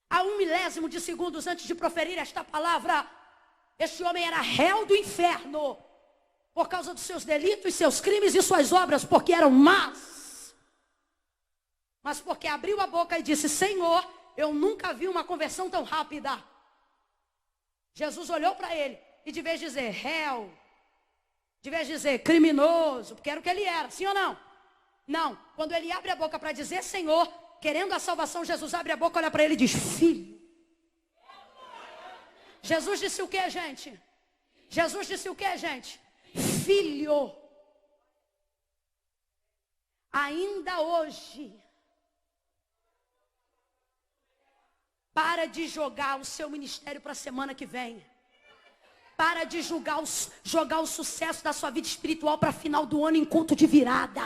A 1 milésimo de segundos antes de proferir esta palavra, este homem era réu do inferno. Por causa dos seus delitos, seus crimes e suas obras, porque eram más. mas porque abriu a boca e disse: Senhor, eu nunca vi uma conversão tão rápida. Jesus olhou para ele e de vez de dizer réu, de vez de dizer criminoso, porque era o que ele era, sim ou não? Não, quando ele abre a boca para dizer Senhor, querendo a salvação, Jesus abre a boca, olha para ele e diz: filho. Jesus disse o que, gente? Jesus disse o que, gente? Filho. Ainda hoje, para de jogar o seu ministério para a semana que vem. Para de jogar o sucesso da sua vida espiritual para final do ano em culto de virada.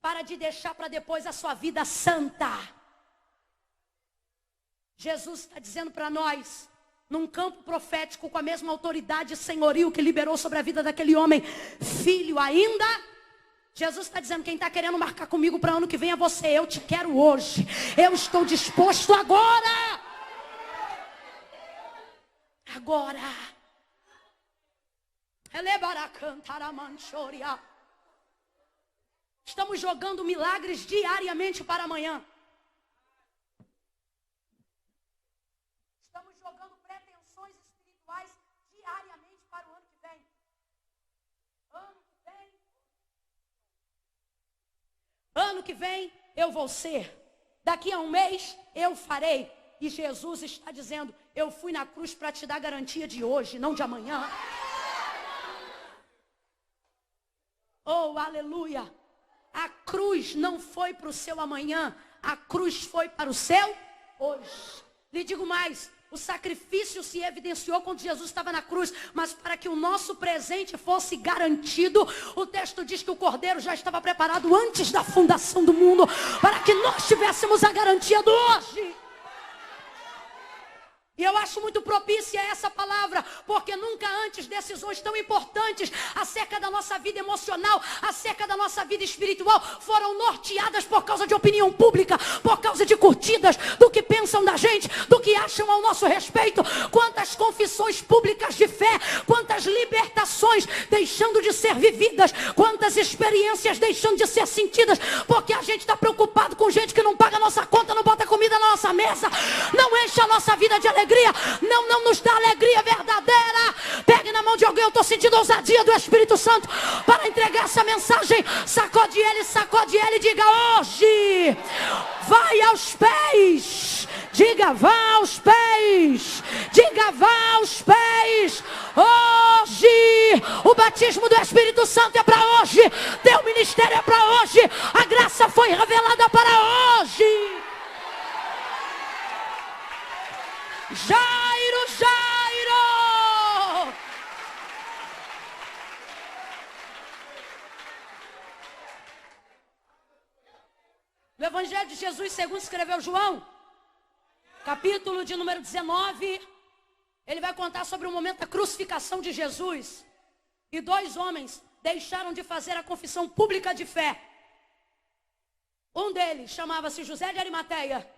Para de deixar para depois a sua vida santa. Jesus está dizendo para nós, num campo profético, com a mesma autoridade e senhorio que liberou sobre a vida daquele homem, filho ainda. Jesus está dizendo: quem está querendo marcar comigo para ano que vem é você. Eu te quero hoje. Eu estou disposto agora. Agora. Estamos jogando milagres diariamente para amanhã. Estamos jogando pretensões espirituais diariamente para o ano que vem. Ano que vem eu vou ser. Daqui a um mês eu farei. E Jesus está dizendo: eu fui na cruz para te dar garantia de hoje, não de amanhã. Oh, aleluia. A cruz não foi para o seu amanhã. A cruz foi para o seu hoje. Lhe digo mais. O sacrifício se evidenciou quando Jesus estava na cruz, mas para que o nosso presente fosse garantido, o texto diz que o cordeiro já estava preparado antes da fundação do mundo, para que nós tivéssemos a garantia do hoje. E eu acho muito propícia essa palavra, porque nunca antes decisões tão importantes acerca da nossa vida emocional, acerca da nossa vida espiritual, foram norteadas por causa de opinião pública, por causa de curtidas, do que pensam da gente, do que acham ao nosso respeito. Quantas confissões públicas de fé, quantas libertações deixando de ser vividas, quantas experiências deixando de ser sentidas, porque a gente está preocupado com gente que não paga a nossa conta, não bota comida na nossa mesa, não enche a nossa vida de alegria. Não nos dá alegria verdadeira. Pegue na mão de alguém: eu estou sentindo a ousadia do Espírito Santo para entregar essa mensagem. Sacode ele e diga: hoje vai aos pés. Diga: vá aos pés. Diga: vá aos pés. Hoje o batismo do Espírito Santo é para hoje. Teu ministério é para hoje. A graça foi revelada para hoje. Jairo. No Evangelho de Jesus, segundo escreveu João, capítulo de número 19, ele vai contar sobre o momento da crucificação de Jesus. E dois homens deixaram de fazer a confissão pública de fé. Um deles chamava-se José de Arimateia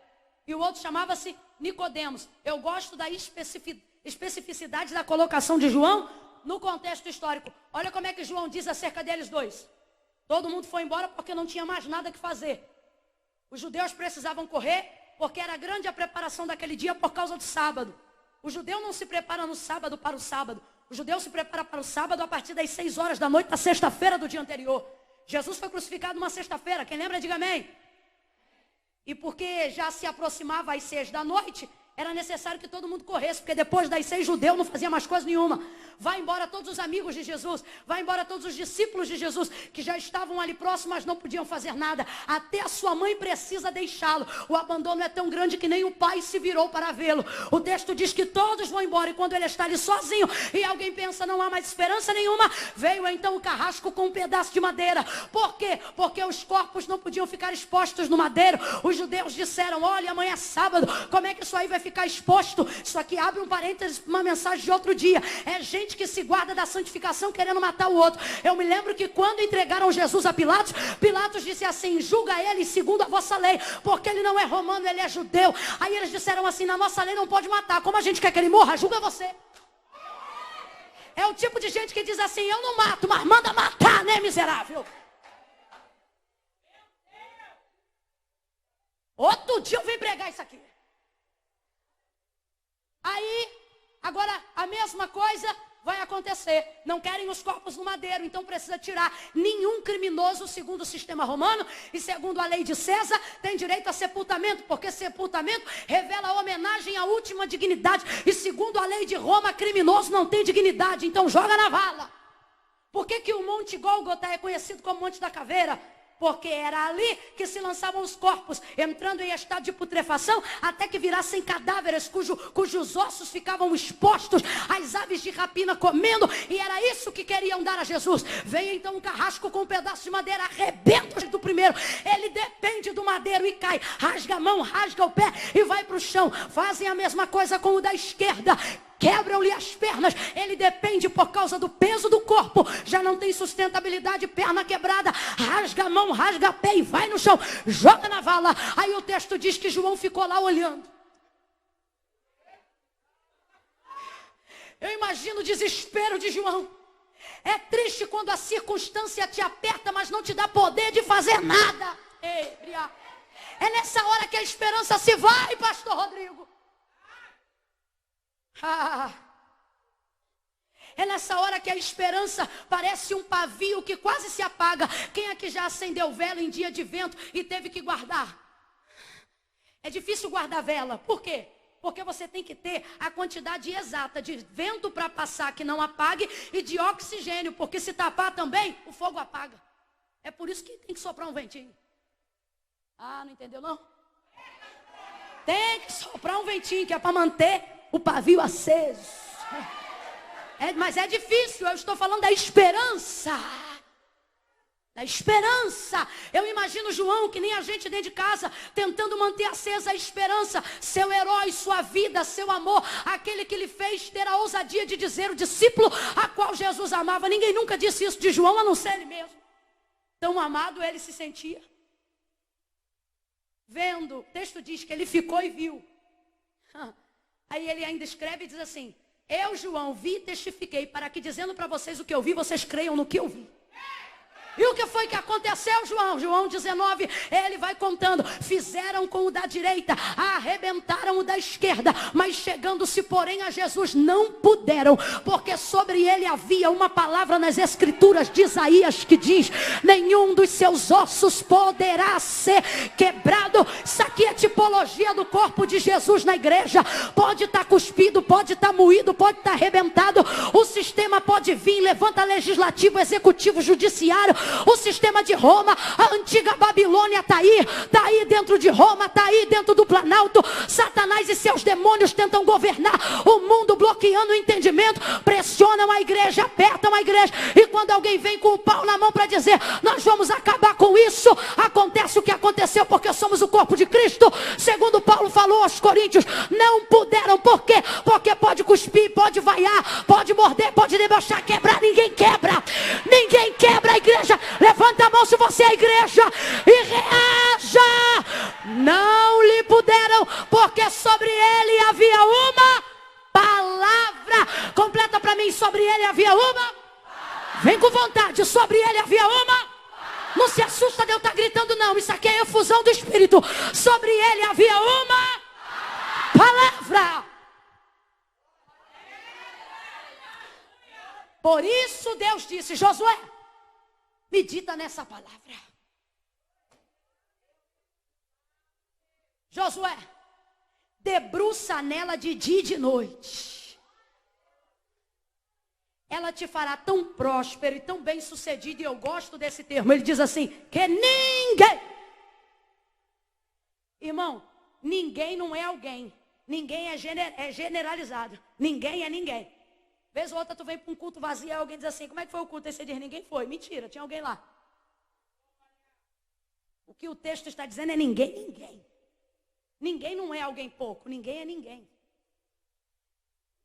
e o outro chamava-se Nicodemos. Eu gosto da especificidade da colocação de João no contexto histórico. Olha como é que João diz acerca deles dois. Todo mundo foi embora porque não tinha mais nada que fazer. Os judeus precisavam correr porque era grande a preparação daquele dia por causa do sábado. O judeu não se prepara no sábado para o sábado. O judeu se prepara para o sábado a partir das 6 horas da noite da sexta-feira do dia anterior. Jesus foi crucificado numa sexta-feira. Quem lembra, diga amém. E porque já se aproximava às 6 da noite, era necessário que todo mundo corresse, porque depois das 6 judeu não fazia mais coisa nenhuma. Vai embora todos os amigos de Jesus, vai embora todos os discípulos de Jesus, que já estavam ali próximos, mas não podiam fazer nada. Até a sua mãe precisa deixá-lo. O abandono é tão grande que nem o pai se virou para vê-lo. O texto diz que todos vão embora, e quando ele está ali sozinho, e alguém pensa, não há mais esperança nenhuma, veio então o carrasco com um pedaço de madeira. Por quê? Porque os corpos não podiam ficar expostos no madeiro. Os judeus disseram: olha, amanhã é sábado, como é que isso aí vai ficar exposto? Isso aqui abre um parênteses, uma mensagem de outro dia. É gente que se guarda da santificação querendo matar o outro. Eu me lembro que quando entregaram Jesus a Pilatos, Pilatos disse assim: julga ele segundo a vossa lei, porque ele não é romano, ele é judeu. Aí eles disseram assim: na nossa lei não pode matar, como a gente quer que ele morra, julga você. É o tipo de gente que diz assim: eu não mato, mas manda matar, né, miserável? vem pregar isso aqui. Aí, agora a mesma coisa vai acontecer. Não querem os corpos no madeiro, então precisa tirar. Nenhum criminoso, segundo o sistema romano e segundo a lei de César, tem direito a sepultamento, porque sepultamento revela a homenagem à última dignidade. E segundo a lei de Roma, criminoso não tem dignidade, então joga na vala. Por que o Monte Gólgota é conhecido como Monte da Caveira? Porque era ali que se lançavam os corpos, entrando em estado de putrefação, até que virassem cadáveres, cujos ossos ficavam expostos, as aves de rapina comendo, e era isso que queriam dar a Jesus. Veio então um carrasco com um pedaço de madeira, arrebenta do primeiro, ele depende do madeiro e cai, rasga a mão, rasga o pé e vai para o chão. Fazem a mesma coisa com o da esquerda, quebram-lhe as pernas, ele depende por causa do peso do corpo, já não tem sustentabilidade, perna quebrada, rasga a mão, rasga o pé e vai no chão, joga na vala. Aí o texto diz que João ficou lá olhando. Eu imagino o desespero de João. É triste quando a circunstância te aperta, mas não te dá poder de fazer nada. É nessa hora que a esperança se vai, pastor Rodrigo. É nessa hora que a esperança parece um pavio que quase se apaga. Quem aqui já acendeu vela em dia de vento e teve que guardar? É difícil guardar vela. Por quê? Porque você tem que ter a quantidade exata de vento para passar que não apague e de oxigênio, porque se tapar também, o fogo apaga. É por isso que tem que soprar um ventinho. Não entendeu não? Tem que soprar um ventinho que é para manter o pavio aceso. Mas é difícil, eu estou falando da esperança. Da esperança. Eu imagino João, que nem a gente dentro de casa, tentando manter acesa a esperança. Seu herói, sua vida, seu amor, aquele que lhe fez ter a ousadia de dizer o discípulo a qual Jesus amava. Ninguém nunca disse isso de João, a não ser ele mesmo. Tão amado ele se sentia. Vendo, o texto diz que ele ficou e viu. Aí ele ainda escreve e diz assim: eu, João, vi e testifiquei, para que dizendo para vocês o que eu vi, vocês creiam no que eu vi. E o que foi que aconteceu, João? João 19, ele vai contando. Fizeram com o da direita, arrebentaram o da esquerda, mas chegando-se, porém, a Jesus, não puderam, porque sobre ele havia uma palavra nas escrituras de Isaías que diz: nenhum dos seus ossos poderá ser quebrado. Isso aqui é tipologia do corpo de Jesus na igreja. Pode estar cuspido, pode estar moído, pode estar arrebentado. O sistema pode vir, levanta legislativo, executivo, judiciário. O sistema de Roma, a antiga Babilônia está aí dentro de Roma, está aí dentro do Planalto. Satanás e seus demônios tentam governar o mundo, bloqueando o entendimento, pressionam a igreja, apertam a igreja, e quando alguém vem com o pau na mão para dizer: nós vamos acabar com isso, acontece o que aconteceu, porque somos o corpo de Cristo. Segundo Paulo falou aos Coríntios, não puderam. Por quê? Porque pode cuspir, pode vaiar, pode morder, pode debochar, quebrar, ninguém quebra a igreja. Levanta a mão se você é a igreja e reaja. Não lhe puderam, porque sobre ele havia uma palavra. Completa para mim: sobre ele havia uma. Vem com vontade. Sobre ele havia uma. Não se assusta de eu estar gritando não, isso aqui é efusão do Espírito. Sobre ele havia uma palavra. Por isso Deus disse: Josué, medita nessa palavra. Josué, debruça nela de dia e de noite. Ela te fará tão próspero e tão bem sucedido. E eu gosto desse termo. Ele diz assim: que ninguém. Irmão, ninguém não é alguém. Ninguém é generalizado. Ninguém é ninguém. Vez ou outra tu vem para um culto vazio e alguém diz assim: como é que foi o culto? Aí você diz: ninguém foi. Mentira, tinha alguém lá. O que o texto está dizendo é ninguém. Ninguém não é alguém pouco. Ninguém é ninguém.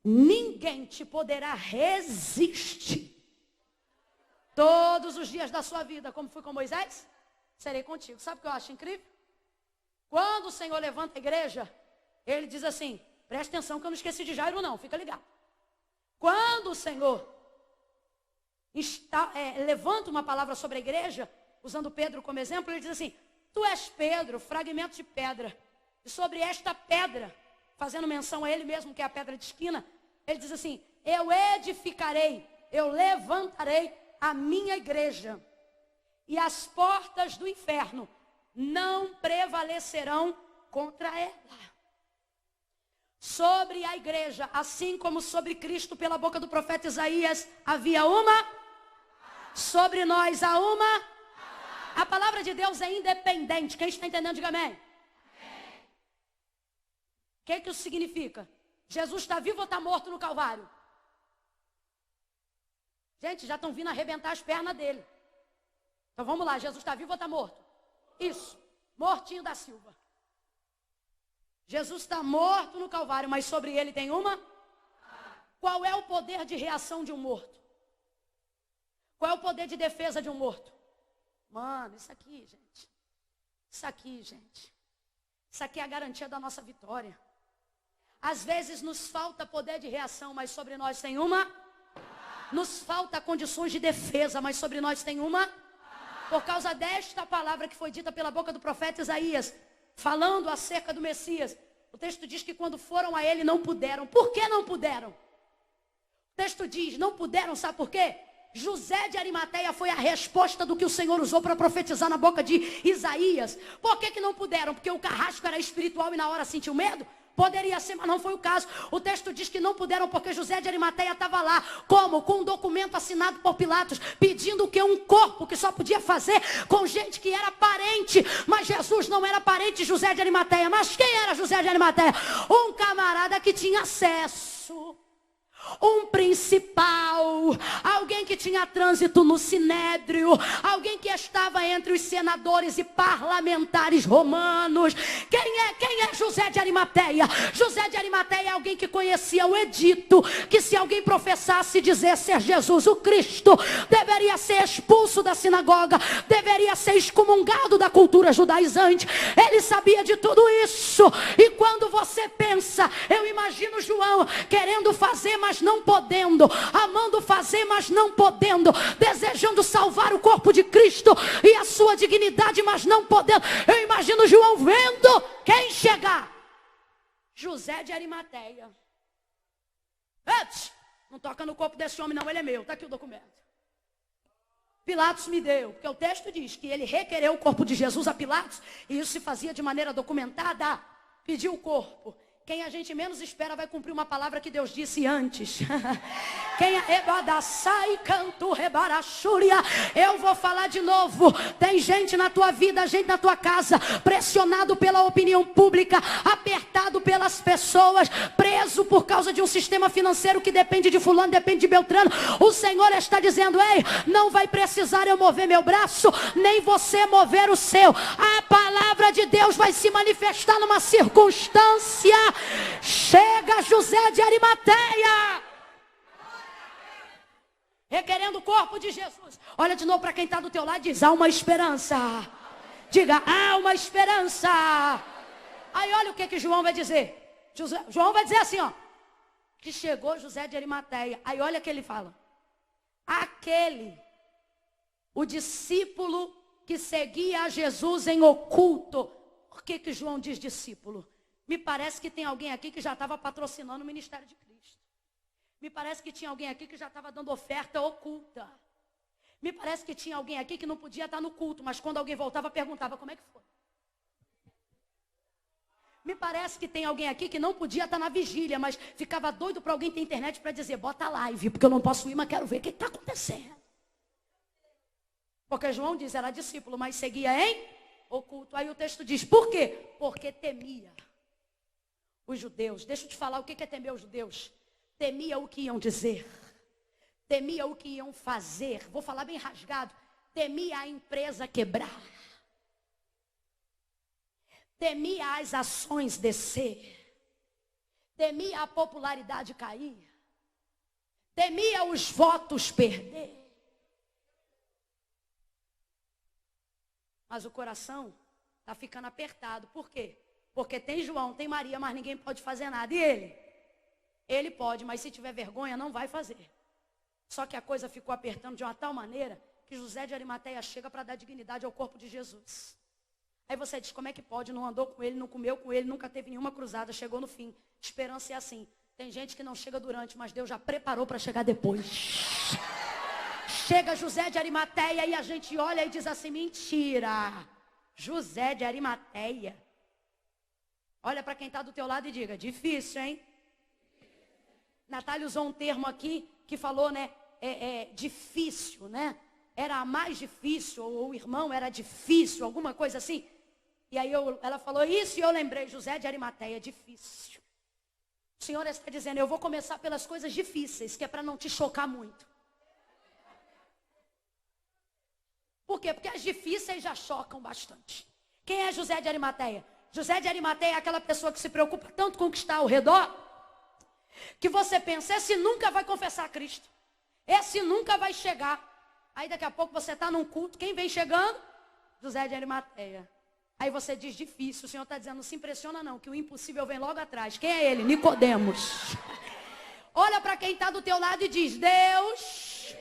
Ninguém te poderá resistir todos os dias da sua vida. Como fui com Moisés, serei contigo. Sabe o que eu acho incrível? Quando o Senhor levanta a igreja, ele diz assim: presta atenção que eu não esqueci de Jairo não, fica ligado. Quando o Senhor levanta uma palavra sobre a igreja, usando Pedro como exemplo, ele diz assim: tu és Pedro, fragmento de pedra. E sobre esta pedra, fazendo menção a ele mesmo, que é a pedra de esquina, ele diz assim: eu edificarei, eu levantarei a minha igreja, e as portas do inferno não prevalecerão contra ela. Sobre a igreja, assim como sobre Cristo pela boca do profeta Isaías, havia uma, sobre nós há uma. A palavra de Deus é independente. Quem está entendendo, diga amém. O que isso significa? Jesus está vivo ou está morto no Calvário? Gente, já estão vindo arrebentar as pernas dele. Então vamos lá, Jesus está vivo ou está morto? Isso, mortinho da Silva. Jesus está morto no Calvário, mas sobre ele tem uma? Qual é o poder de reação de um morto? Qual é o poder de defesa de um morto? Mano, isso aqui, gente. Isso aqui é a garantia da nossa vitória. Às vezes nos falta poder de reação, mas sobre nós tem uma. Nos falta condições de defesa, mas sobre nós tem uma. Por causa desta palavra que foi dita pela boca do profeta Isaías, falando acerca do Messias, o texto diz que quando foram a ele não puderam. Por que não puderam? O texto diz, não puderam, sabe por quê? José de Arimateia foi a resposta do que o Senhor usou para profetizar na boca de Isaías. Por que não puderam? Porque o carrasco era espiritual e na hora sentiu medo? Poderia ser, mas não foi o caso. O texto diz que não puderam porque José de Arimateia estava lá. Como? Com um documento assinado por Pilatos, pedindo que um corpo que só podia fazer com gente que era parente. Mas Jesus não era parente de José de Arimateia. Mas quem era José de Arimateia? Um camarada que tinha acesso. Um principal, alguém que tinha trânsito no sinédrio, alguém que estava entre os senadores e parlamentares romanos. Quem é José de Arimateia? José de Arimateia é alguém que conhecia o edito, que se alguém professasse dizer ser Jesus o Cristo, deveria ser expulso da sinagoga, deveria ser excomungado da cultura judaizante. Ele sabia de tudo isso. E quando você pensa, eu imagino João querendo fazer, mas não podendo, amando fazer, mas não podendo, desejando salvar o corpo de Cristo e a sua dignidade, mas não podendo. Eu imagino João vendo quem chegar. José de Arimateia. Não toca no corpo desse homem não, ele é meu, está aqui o documento. Pilatos me deu, porque o texto diz que ele requereu o corpo de Jesus a Pilatos, e isso se fazia de maneira documentada. Pediu o corpo. Quem a gente menos espera vai cumprir uma palavra que Deus disse antes. Eu vou falar de novo. Tem gente na tua vida, gente na tua casa, pressionado pela opinião pública, apertado pelas pessoas, preso por causa de um sistema financeiro que depende de fulano, depende de Beltrano. O Senhor está dizendo: ei, não vai precisar eu mover meu braço, nem você mover o seu. A palavra de Deus vai se manifestar numa circunstância. Chega José de Arimateia, requerendo o corpo de Jesus. Olha de novo para quem está do teu lado e diz: há uma esperança. Diga: há uma esperança. Aí olha o que João vai dizer. João vai dizer assim, ó, que chegou José de Arimateia. Aí olha o que ele fala: aquele, o discípulo que seguia a Jesus em oculto. Por que João diz discípulo? Me parece que tem alguém aqui que já estava patrocinando o ministério de Cristo. Me parece que tinha alguém aqui que já estava dando oferta oculta. Me parece que tinha alguém aqui que não podia estar no culto, mas quando alguém voltava, perguntava como é que foi. Me parece que tem alguém aqui que não podia estar na vigília, mas ficava doido para alguém ter internet para dizer: bota live, porque eu não posso ir, mas quero ver o que está acontecendo. Porque João diz, era discípulo, mas seguia em oculto. Aí o texto diz, por quê? Porque temia os judeus. Deixa eu te falar o que é temer os judeus. Temia o que iam dizer. Temia o que iam fazer. Vou falar bem rasgado. Temia a empresa quebrar. Temia as ações descer. Temia a popularidade cair. Temia os votos perder. Mas o coração está ficando apertado. Por quê? Porque tem João, tem Maria, mas ninguém pode fazer nada. E ele? Ele pode, mas se tiver vergonha, não vai fazer. Só que a coisa ficou apertando de uma tal maneira que José de Arimateia chega para dar dignidade ao corpo de Jesus. Aí você diz, como é que pode? Não andou com ele, não comeu com ele, nunca teve nenhuma cruzada, chegou no fim. Esperança é assim. Tem gente que não chega durante, mas Deus já preparou para chegar depois. Chega José de Arimateia e a gente olha e diz assim, mentira. José de Arimateia. Olha para quem está do teu lado e diga, difícil, hein? Natália usou um termo aqui que falou, né? Difícil, né? Era a mais difícil, ou o irmão era difícil, alguma coisa assim. E aí ela falou isso e eu lembrei, José de Arimateia, difícil. O Senhor está dizendo, eu vou começar pelas coisas difíceis, que é para não te chocar muito. Por quê? Porque as difíceis já chocam bastante. Quem é José de Arimateia? José de Arimateia é aquela pessoa que se preocupa tanto com o que está ao redor, que você pensa, esse nunca vai confessar a Cristo. Esse nunca vai chegar. Aí daqui a pouco você está num culto, quem vem chegando? José de Arimateia. Aí você diz difícil, o Senhor está dizendo, não se impressiona não, que o impossível vem logo atrás. Quem é ele? Nicodemos. Olha para quem está do teu lado e diz, Deus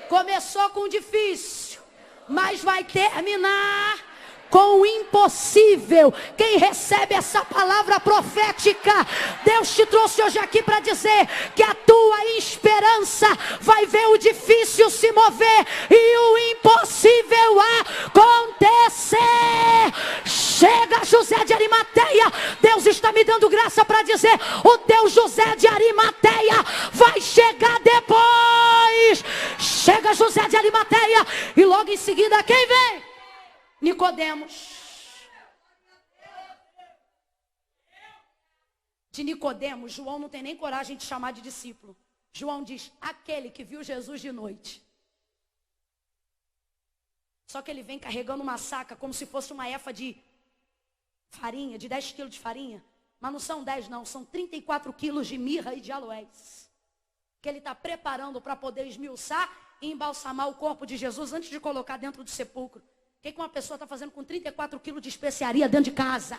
começou com difícil, mas vai terminar com o impossível. Quem recebe essa palavra profética, Deus te trouxe hoje aqui para dizer que a tua esperança vai ver o difícil se mover e o impossível acontecer. Chega José de Arimateia, Deus está me dando graça para dizer, o teu José de Arimateia vai chegar depois. Chega José de Arimateia e logo em seguida quem vem? Nicodemos. De Nicodemos, João não tem nem coragem de chamar de discípulo. João diz, aquele que viu Jesus de noite. Só que ele vem carregando uma saca como se fosse uma efa de farinha, de 10 quilos de farinha. Mas não são 10 não, são 34 quilos de mirra e de aloés. Que ele está preparando para poder esmiuçar e embalsamar o corpo de Jesus antes de colocar dentro do sepulcro. O que uma pessoa está fazendo com 34 quilos de especiaria dentro de casa?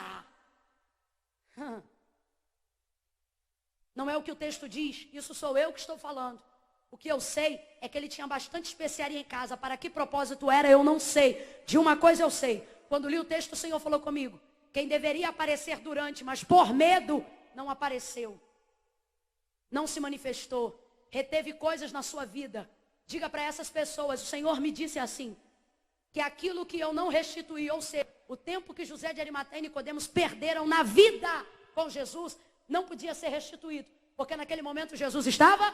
Não é o que o texto diz, isso sou eu que estou falando. O que eu sei é que ele tinha bastante especiaria em casa. Para que propósito era, eu não sei. De uma coisa eu sei. Quando li o texto, o Senhor falou comigo. Quem deveria aparecer durante, mas por medo, não apareceu. Não se manifestou. Reteve coisas na sua vida. Diga para essas pessoas, o Senhor me disse assim, que aquilo que eu não restituí, ou seja, o tempo que José de Arimateia e Nicodemos perderam na vida com Jesus, não podia ser restituído. Porque naquele momento Jesus estava,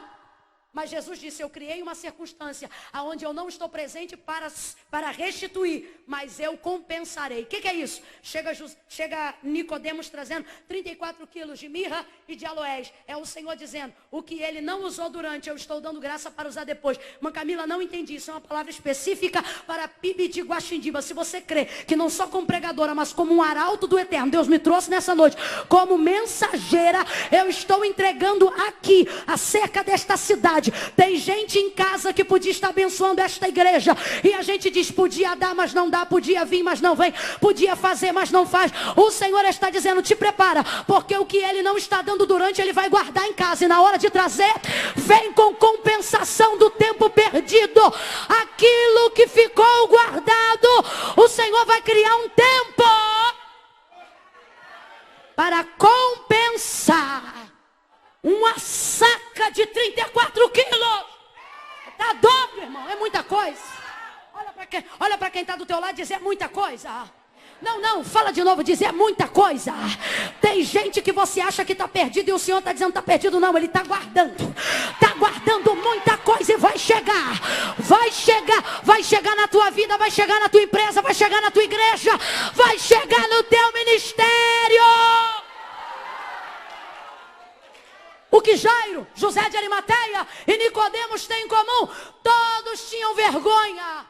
mas Jesus disse, eu criei uma circunstância onde eu não estou presente para restituir, mas eu compensarei. O que é isso? Chega Nicodemos trazendo 34 quilos de mirra e de aloés. É o Senhor dizendo, o que ele não usou durante, eu estou dando graça para usar depois. Irmã Camila, não entendi, isso é uma palavra específica para Pibi de Guaxindiba. Se você crê que não só como pregadora, mas como um arauto do eterno, Deus me trouxe nessa noite, como mensageira, eu estou entregando aqui, acerca desta cidade. Tem gente em casa que podia estar abençoando esta igreja, e a gente diz, podia dar, mas não dá, podia vir, mas não vem, podia fazer, mas não faz. O Senhor está dizendo, te prepara, porque o que ele não está dando durante, ele vai guardar em casa, e na hora de trazer, vem com compensação do tempo perdido. Aquilo que ficou guardado, o Senhor vai criar um tempo para compensar. Uma saca de 34 quilos. Tá dobro, irmão. É muita coisa. Olha para quem está do teu lado e diz, é muita coisa. Não, fala de novo, diz, é muita coisa. Tem gente que você acha que está perdido e o Senhor está dizendo, está perdido. Não, Ele está guardando. Está guardando muita coisa e vai chegar. Vai chegar na tua vida, vai chegar na tua empresa, vai chegar na tua igreja, vai chegar no teu ministério. O que Jairo, José de Arimateia e Nicodemos têm em comum? Todos tinham vergonha.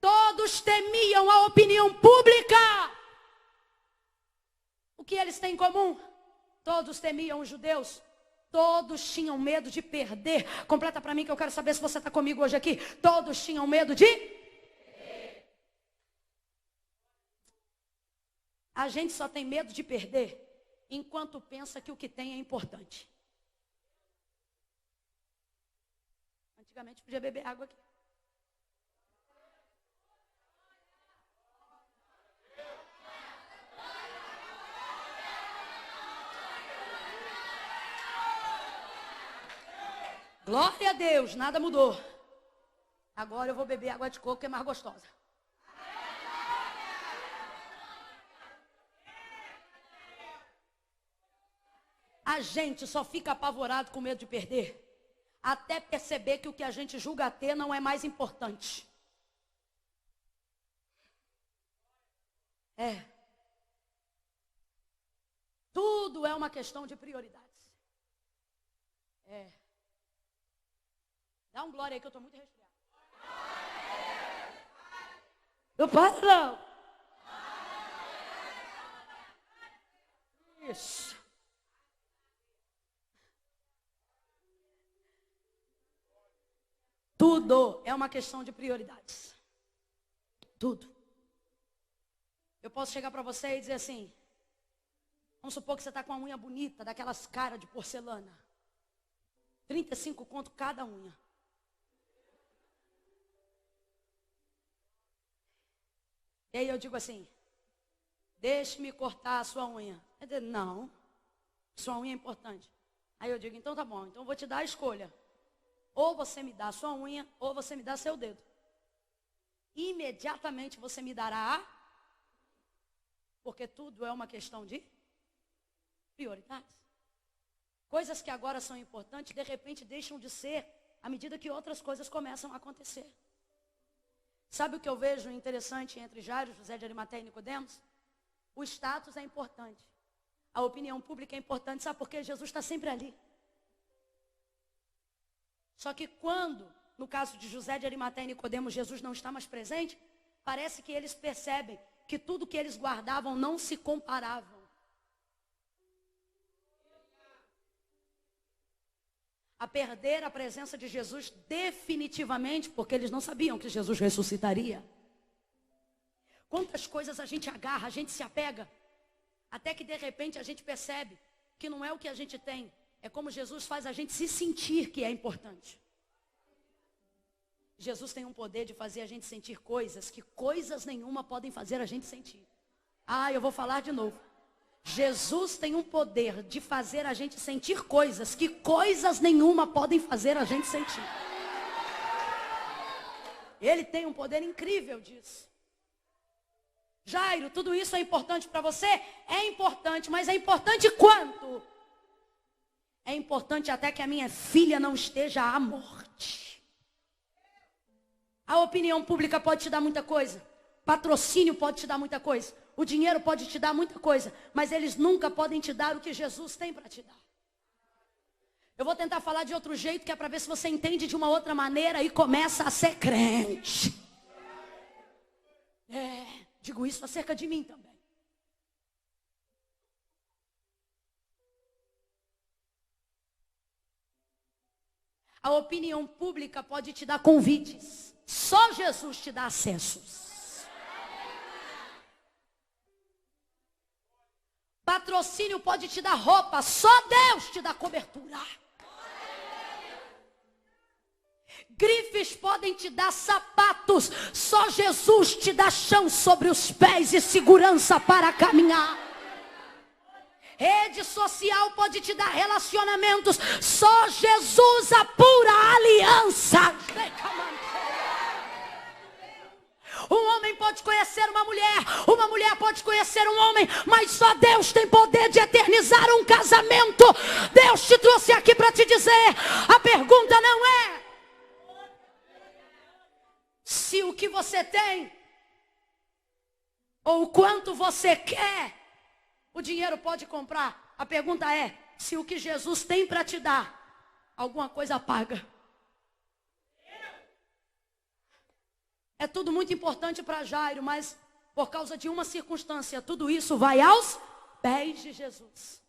Todos temiam a opinião pública. O que eles têm em comum? Todos temiam os judeus. Todos tinham medo de perder. Completa para mim que eu quero saber se você está comigo hoje aqui. Todos tinham medo de... A gente só tem medo de perder enquanto pensa que o que tem é importante. Antigamente podia beber água aqui. Glória a Deus, nada mudou. Agora eu vou beber água de coco que é mais gostosa. A gente só fica apavorado com medo de perder até perceber que o que a gente julga ter não é mais importante. Tudo é uma questão de prioridades. Dá um glória aí que eu estou muito resfriado. Não para não. Isso. Tudo é uma questão de prioridades. Tudo. Eu posso chegar para você e dizer assim, vamos supor que você está com uma unha bonita, daquelas caras de porcelana. 35 conto cada unha. E aí eu digo assim, deixe-me cortar a sua unha. Ele diz, não, sua unha é importante. Aí eu digo, então tá bom, então eu vou te dar a escolha. Ou você me dá a sua unha, ou você me dá seu dedo. Imediatamente você me dará porque tudo é uma questão de prioridades. Coisas que agora são importantes, de repente deixam de ser, à medida que outras coisas começam a acontecer. Sabe o que eu vejo interessante entre Jairo, José de Arimateia e Nicodemos? O status é importante. A opinião pública é importante, sabe por quê? Jesus está sempre ali. Só que quando, no caso de José de Arimateia e Nicodemos, Jesus não está mais presente, parece que eles percebem que tudo que eles guardavam não se comparavam. A perder a presença de Jesus definitivamente, porque eles não sabiam que Jesus ressuscitaria. Quantas coisas a gente agarra, a gente se apega, até que de repente a gente percebe que não é o que a gente tem, é como Jesus faz a gente se sentir que é importante. Jesus tem um poder de fazer a gente sentir coisas que coisas nenhuma podem fazer a gente sentir. Eu vou falar de novo. Jesus tem um poder de fazer a gente sentir coisas que coisas nenhuma podem fazer a gente sentir. Ele tem um poder incrível disso. Jairo, tudo isso é importante para você? É importante, mas é importante quanto? É importante até que a minha filha não esteja à morte. A opinião pública pode te dar muita coisa. Patrocínio pode te dar muita coisa. O dinheiro pode te dar muita coisa. Mas eles nunca podem te dar o que Jesus tem para te dar. Eu vou tentar falar de outro jeito, que é para ver se você entende de uma outra maneira e começa a ser crente. Digo isso acerca de mim também. A opinião pública pode te dar convites. Só Jesus te dá acessos. Patrocínio pode te dar roupa. Só Deus te dá cobertura. Grifes podem te dar sapatos. Só Jesus te dá chão sobre os pés e segurança para caminhar. Rede social pode te dar relacionamentos. Só Jesus apura a aliança. Um homem pode conhecer uma mulher pode conhecer um homem, mas só Deus tem poder de eternizar um casamento. Deus te trouxe aqui para te dizer, a pergunta não é se o que você tem ou o quanto você quer o dinheiro pode comprar. A pergunta é se o que Jesus tem para te dar alguma coisa paga. É tudo muito importante para Jairo, mas por causa de uma circunstância, tudo isso vai aos pés de Jesus.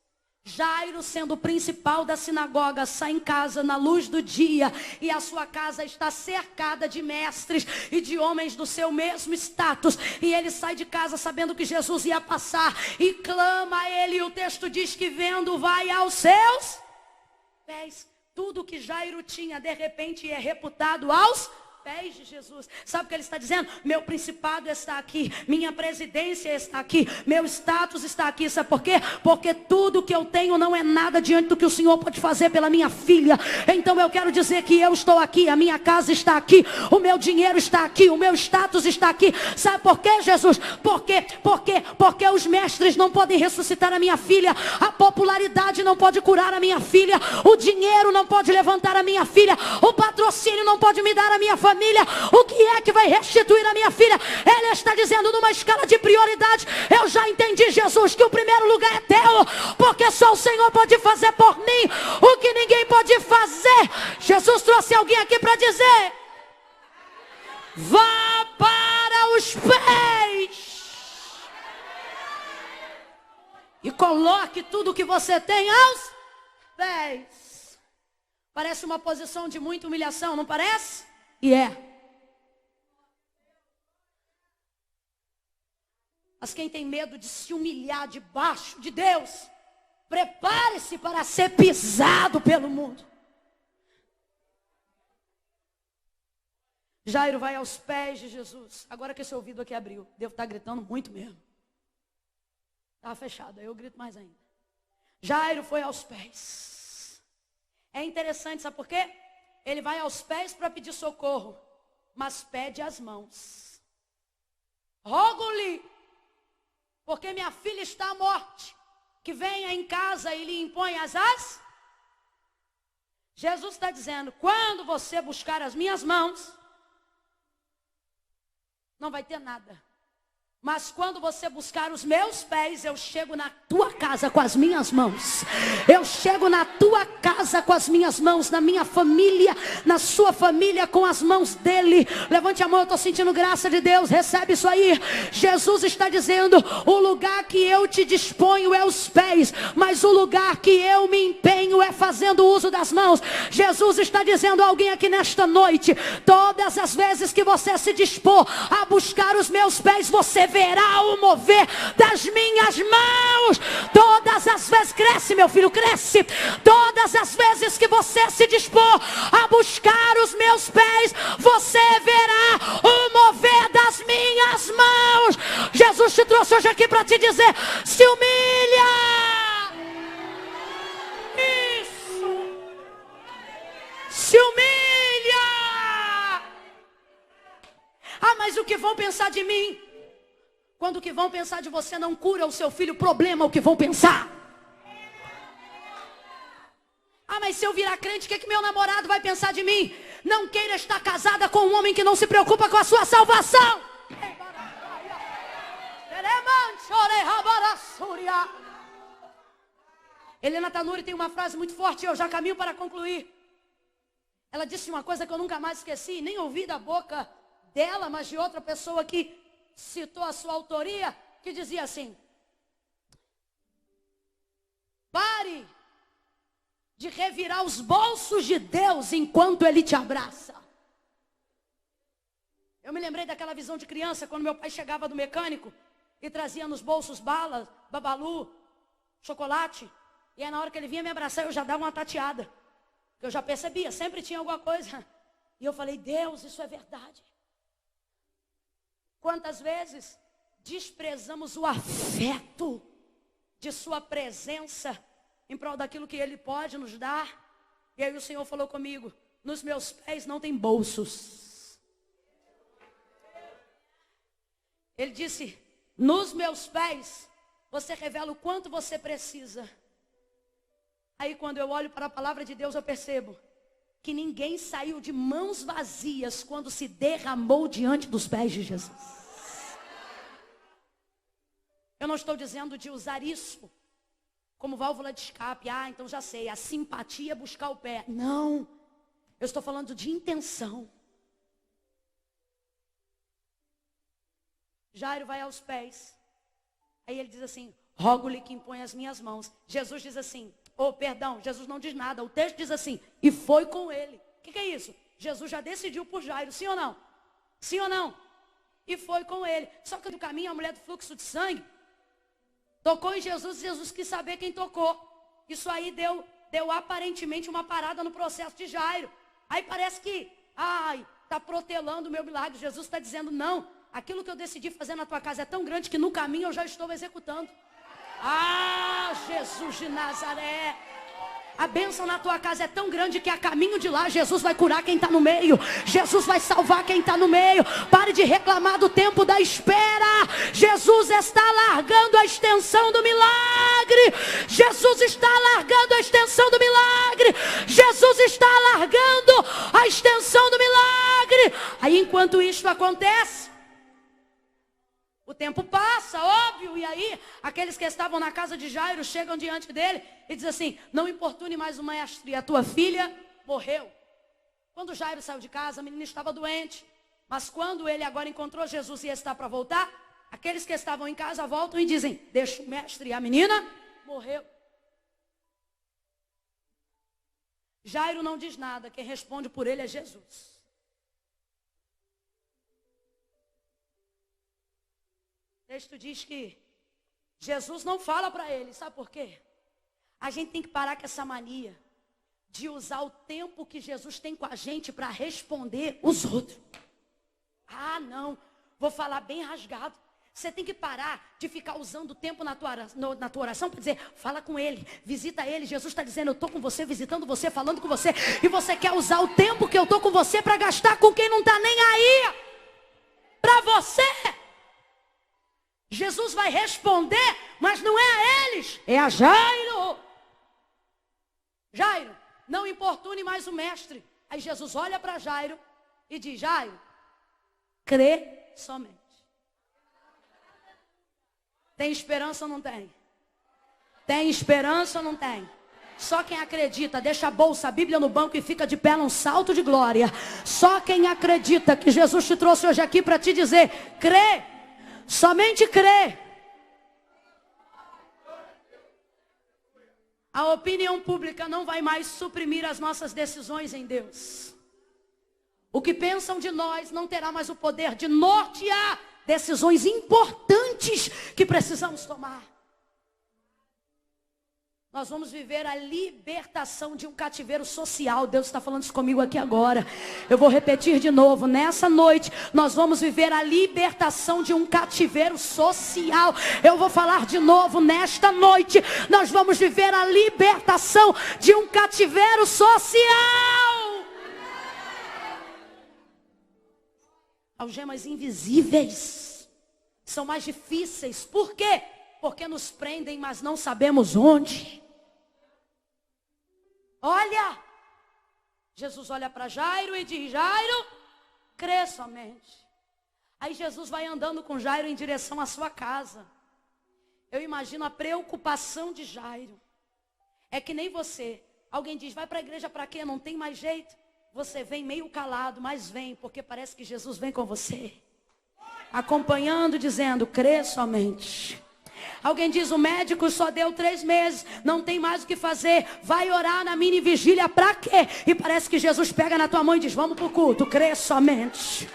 Jairo, sendo o principal da sinagoga, sai em casa na luz do dia e a sua casa está cercada de mestres e de homens do seu mesmo status. E ele sai de casa sabendo que Jesus ia passar e clama a ele. E o texto diz que vendo vai aos seus pés. Tudo que Jairo tinha de repente é reputado aos pés de Jesus. Sabe o que ele está dizendo? Meu principado está aqui, minha presidência está aqui, meu status está aqui. Sabe por quê? Porque tudo que eu tenho não é nada diante do que o Senhor pode fazer pela minha filha. Então eu quero dizer que eu estou aqui, a minha casa está aqui, o meu dinheiro está aqui, o meu status está aqui. Sabe por quê, Jesus? Porque os mestres não podem ressuscitar a minha filha, a popularidade não pode curar a minha filha, o dinheiro não pode levantar a minha filha, o patrocínio não pode me dar a minha família. O que é que vai restituir a minha filha? Ele está dizendo numa escala de prioridade: eu já entendi, Jesus, que o primeiro lugar é teu, porque só o Senhor pode fazer por mim o que ninguém pode fazer. Jesus trouxe alguém aqui para dizer: vá para os pés e coloque tudo que você tem aos pés. Parece uma posição de muita humilhação, não parece? E é. Mas quem tem medo de se humilhar debaixo de Deus, prepare-se para ser pisado pelo mundo. Jairo vai aos pés de Jesus. Agora que esse ouvido aqui abriu, devo estar gritando muito mesmo. Estava fechado, aí eu grito mais ainda. Jairo foi aos pés. É interessante, sabe por quê? Ele vai aos pés para pedir socorro, mas pede as mãos. Rogo-lhe, porque minha filha está à morte, que venha em casa e lhe impõe as asas. Jesus está dizendo: quando você buscar as minhas mãos, não vai ter nada. Mas quando você buscar os meus pés, eu chego na tua casa com as minhas mãos. Eu chego na tua casa com as minhas mãos, na minha família, na sua família, com as mãos dele. Levante a mão, eu estou sentindo graça de Deus, recebe isso aí. Jesus está dizendo: o lugar que eu te disponho é os pés, mas o lugar que eu me empenho é fazendo uso das mãos. Jesus está dizendo a alguém aqui nesta noite: todas as vezes que você se dispor a buscar os meus pés, você verá o mover das minhas mãos. Todas as vezes, cresce meu filho, cresce. Todas as vezes que você se dispor a buscar os meus pés, você verá o mover das minhas mãos. Jesus te trouxe hoje aqui para te dizer: se humilha. Isso. Se humilha. Ah, mas o que vão pensar de mim? Quando o que vão pensar de você não cura o seu filho, problema é o que vão pensar. Ah, mas se eu virar crente, o que é que meu namorado vai pensar de mim? Não queira estar casada com um homem que não se preocupa com a sua salvação. Helena Tanuri tem uma frase muito forte, eu já caminho para concluir. Ela disse uma coisa que eu nunca mais esqueci, nem ouvi da boca dela, mas de outra pessoa que citou a sua autoria, que dizia assim: pare de revirar os bolsos de Deus enquanto Ele te abraça. Eu me lembrei daquela visão de criança, quando meu pai chegava do mecânico e trazia nos bolsos balas, babalu, chocolate, e aí na hora que ele vinha me abraçar, eu já dava uma tateada, eu já percebia, sempre tinha alguma coisa, e eu falei: Deus, isso é verdade. Quantas vezes desprezamos o afeto de sua presença em prol daquilo que Ele pode nos dar? E aí o Senhor falou comigo: nos meus pés não tem bolsos. Ele disse: nos meus pés você revela o quanto você precisa. Aí quando eu olho para a palavra de Deus, eu percebo que ninguém saiu de mãos vazias quando se derramou diante dos pés de Jesus. Eu não estou dizendo de usar isso como válvula de escape. Ah, então já sei, a simpatia é buscar o pé. Não, eu estou falando de intenção. Jairo vai aos pés. Aí ele diz assim: rogo-lhe que impõe as minhas mãos. Jesus diz assim, perdão, Jesus não diz nada. O texto diz assim: e foi com ele. O que é isso? Jesus já decidiu por Jairo, sim ou não? Sim ou não? E foi com ele. Só que no caminho a mulher do fluxo de sangue tocou em Jesus e Jesus quis saber quem tocou. Isso aí deu aparentemente uma parada no processo de Jairo. Aí parece que, está protelando o meu milagre. Jesus está dizendo, não, aquilo que eu decidi fazer na tua casa é tão grande que no caminho eu já estou executando. Ah, Jesus de Nazaré. A bênção na tua casa é tão grande que a caminho de lá Jesus vai curar quem está no meio. Jesus vai salvar quem está no meio. Pare de reclamar do tempo da espera. Jesus está alargando a extensão do milagre. Jesus está alargando a extensão do milagre. Jesus está alargando a extensão do milagre. Aí enquanto isso acontece, o tempo passa, óbvio, e aí aqueles que estavam na casa de Jairo chegam diante dele e dizem assim, não importune mais o mestre, a tua filha morreu. Quando Jairo saiu de casa, a menina estava doente, mas quando ele agora encontrou Jesus e está para voltar, aqueles que estavam em casa voltam e dizem, deixa o mestre, a menina morreu. Jairo não diz nada, quem responde por ele é Jesus. O texto diz que Jesus não fala para ele, sabe por quê? A gente tem que parar com essa mania de usar o tempo que Jesus tem com a gente para responder os outros. Ah, não, vou falar bem rasgado. Você tem que parar de ficar usando o tempo na tua oração para dizer, fala com ele, visita ele. Jesus está dizendo, eu estou com você, visitando você, falando com você. E você quer usar o tempo que eu estou com você para gastar com quem não está nem aí para você. Jesus vai responder, mas não é a eles, é a Jairo. Jairo, não importune mais o mestre. Aí Jesus olha para Jairo e diz, Jairo, crê somente. Tem esperança ou não tem? Tem esperança ou não tem? Só quem acredita, deixa a bolsa, a Bíblia no banco e fica de pé num salto de glória. Só quem acredita que Jesus te trouxe hoje aqui para te dizer, crê. Somente crê. A opinião pública não vai mais suprimir as nossas decisões em Deus. O que pensam de nós não terá mais o poder de nortear decisões importantes que precisamos tomar. Nós vamos viver a libertação de um cativeiro social. Deus está falando isso comigo aqui agora. Eu vou repetir de novo. Nessa noite, nós vamos viver a libertação de um cativeiro social. Eu vou falar de novo. Nesta noite, nós vamos viver a libertação de um cativeiro social. Algemas invisíveis são mais difíceis. Por quê? Porque nos prendem, mas não sabemos onde. Olha, Jesus olha para Jairo e diz, Jairo, crê somente. Aí Jesus vai andando com Jairo em direção à sua casa. Eu imagino a preocupação de Jairo. É que nem você. Alguém diz, vai para a igreja para quê? Não tem mais jeito. Você vem meio calado, mas vem, porque parece que Jesus vem com você. Acompanhando, dizendo, crê somente. Alguém diz, o médico só deu 3 meses, não tem mais o que fazer, vai orar na mini vigília para quê? E parece que Jesus pega na tua mão e diz, vamos para o culto, crê somente.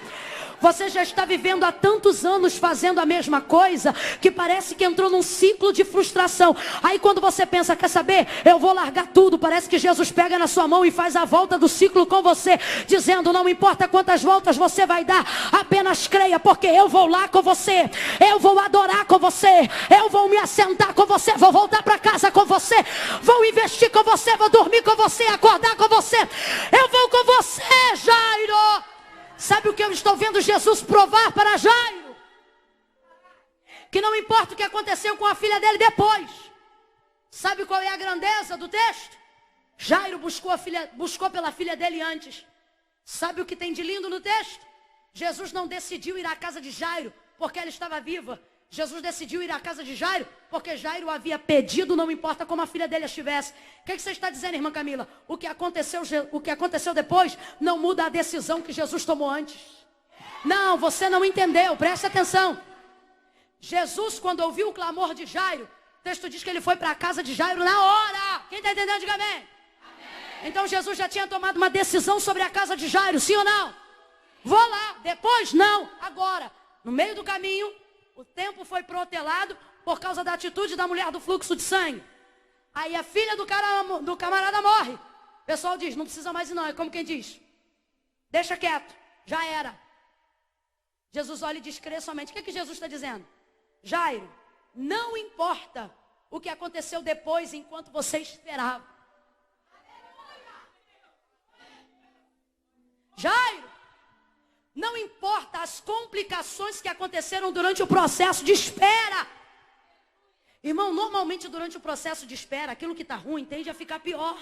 Você já está vivendo há tantos anos fazendo a mesma coisa, que parece que entrou num ciclo de frustração. Aí quando você pensa, quer saber, eu vou largar tudo, parece que Jesus pega na sua mão e faz a volta do ciclo com você, dizendo, não importa quantas voltas você vai dar, apenas creia, porque eu vou lá com você, eu vou adorar com você, eu vou me assentar com você, vou voltar para casa com você, vou investir com você, vou dormir com você, acordar com você, eu vou com você, Jairo. Sabe o que eu estou vendo Jesus provar para Jairo? Que não importa o que aconteceu com a filha dele depois. Sabe qual é a grandeza do texto? Jairo buscou pela filha dele antes. Sabe o que tem de lindo no texto? Jesus não decidiu ir à casa de Jairo porque ela estava viva. Jesus decidiu ir à casa de Jairo porque Jairo havia pedido, não importa como a filha dele estivesse. O que você está dizendo, irmã Camila? O que aconteceu depois não muda a decisão que Jesus tomou antes. Não, você não entendeu, preste atenção. Jesus, quando ouviu o clamor de Jairo, o texto diz que ele foi para a casa de Jairo na hora. Quem está entendendo, diga amém. Então Jesus já tinha tomado uma decisão sobre a casa de Jairo, sim ou não? Vou lá, depois não, agora. No meio do caminho, o tempo foi protelado por causa da atitude da mulher do fluxo de sangue. Aí a filha do camarada morre. O pessoal diz, não precisa mais ir não, é como quem diz, deixa quieto. já era. Jesus olha e diz, crê somente. O que é que Jesus está dizendo? Jairo, não importa o que aconteceu depois enquanto você esperava. Jairo, não importa as complicações que aconteceram durante o processo de espera. Irmão, normalmente durante o processo de espera, aquilo que está ruim tende a ficar pior.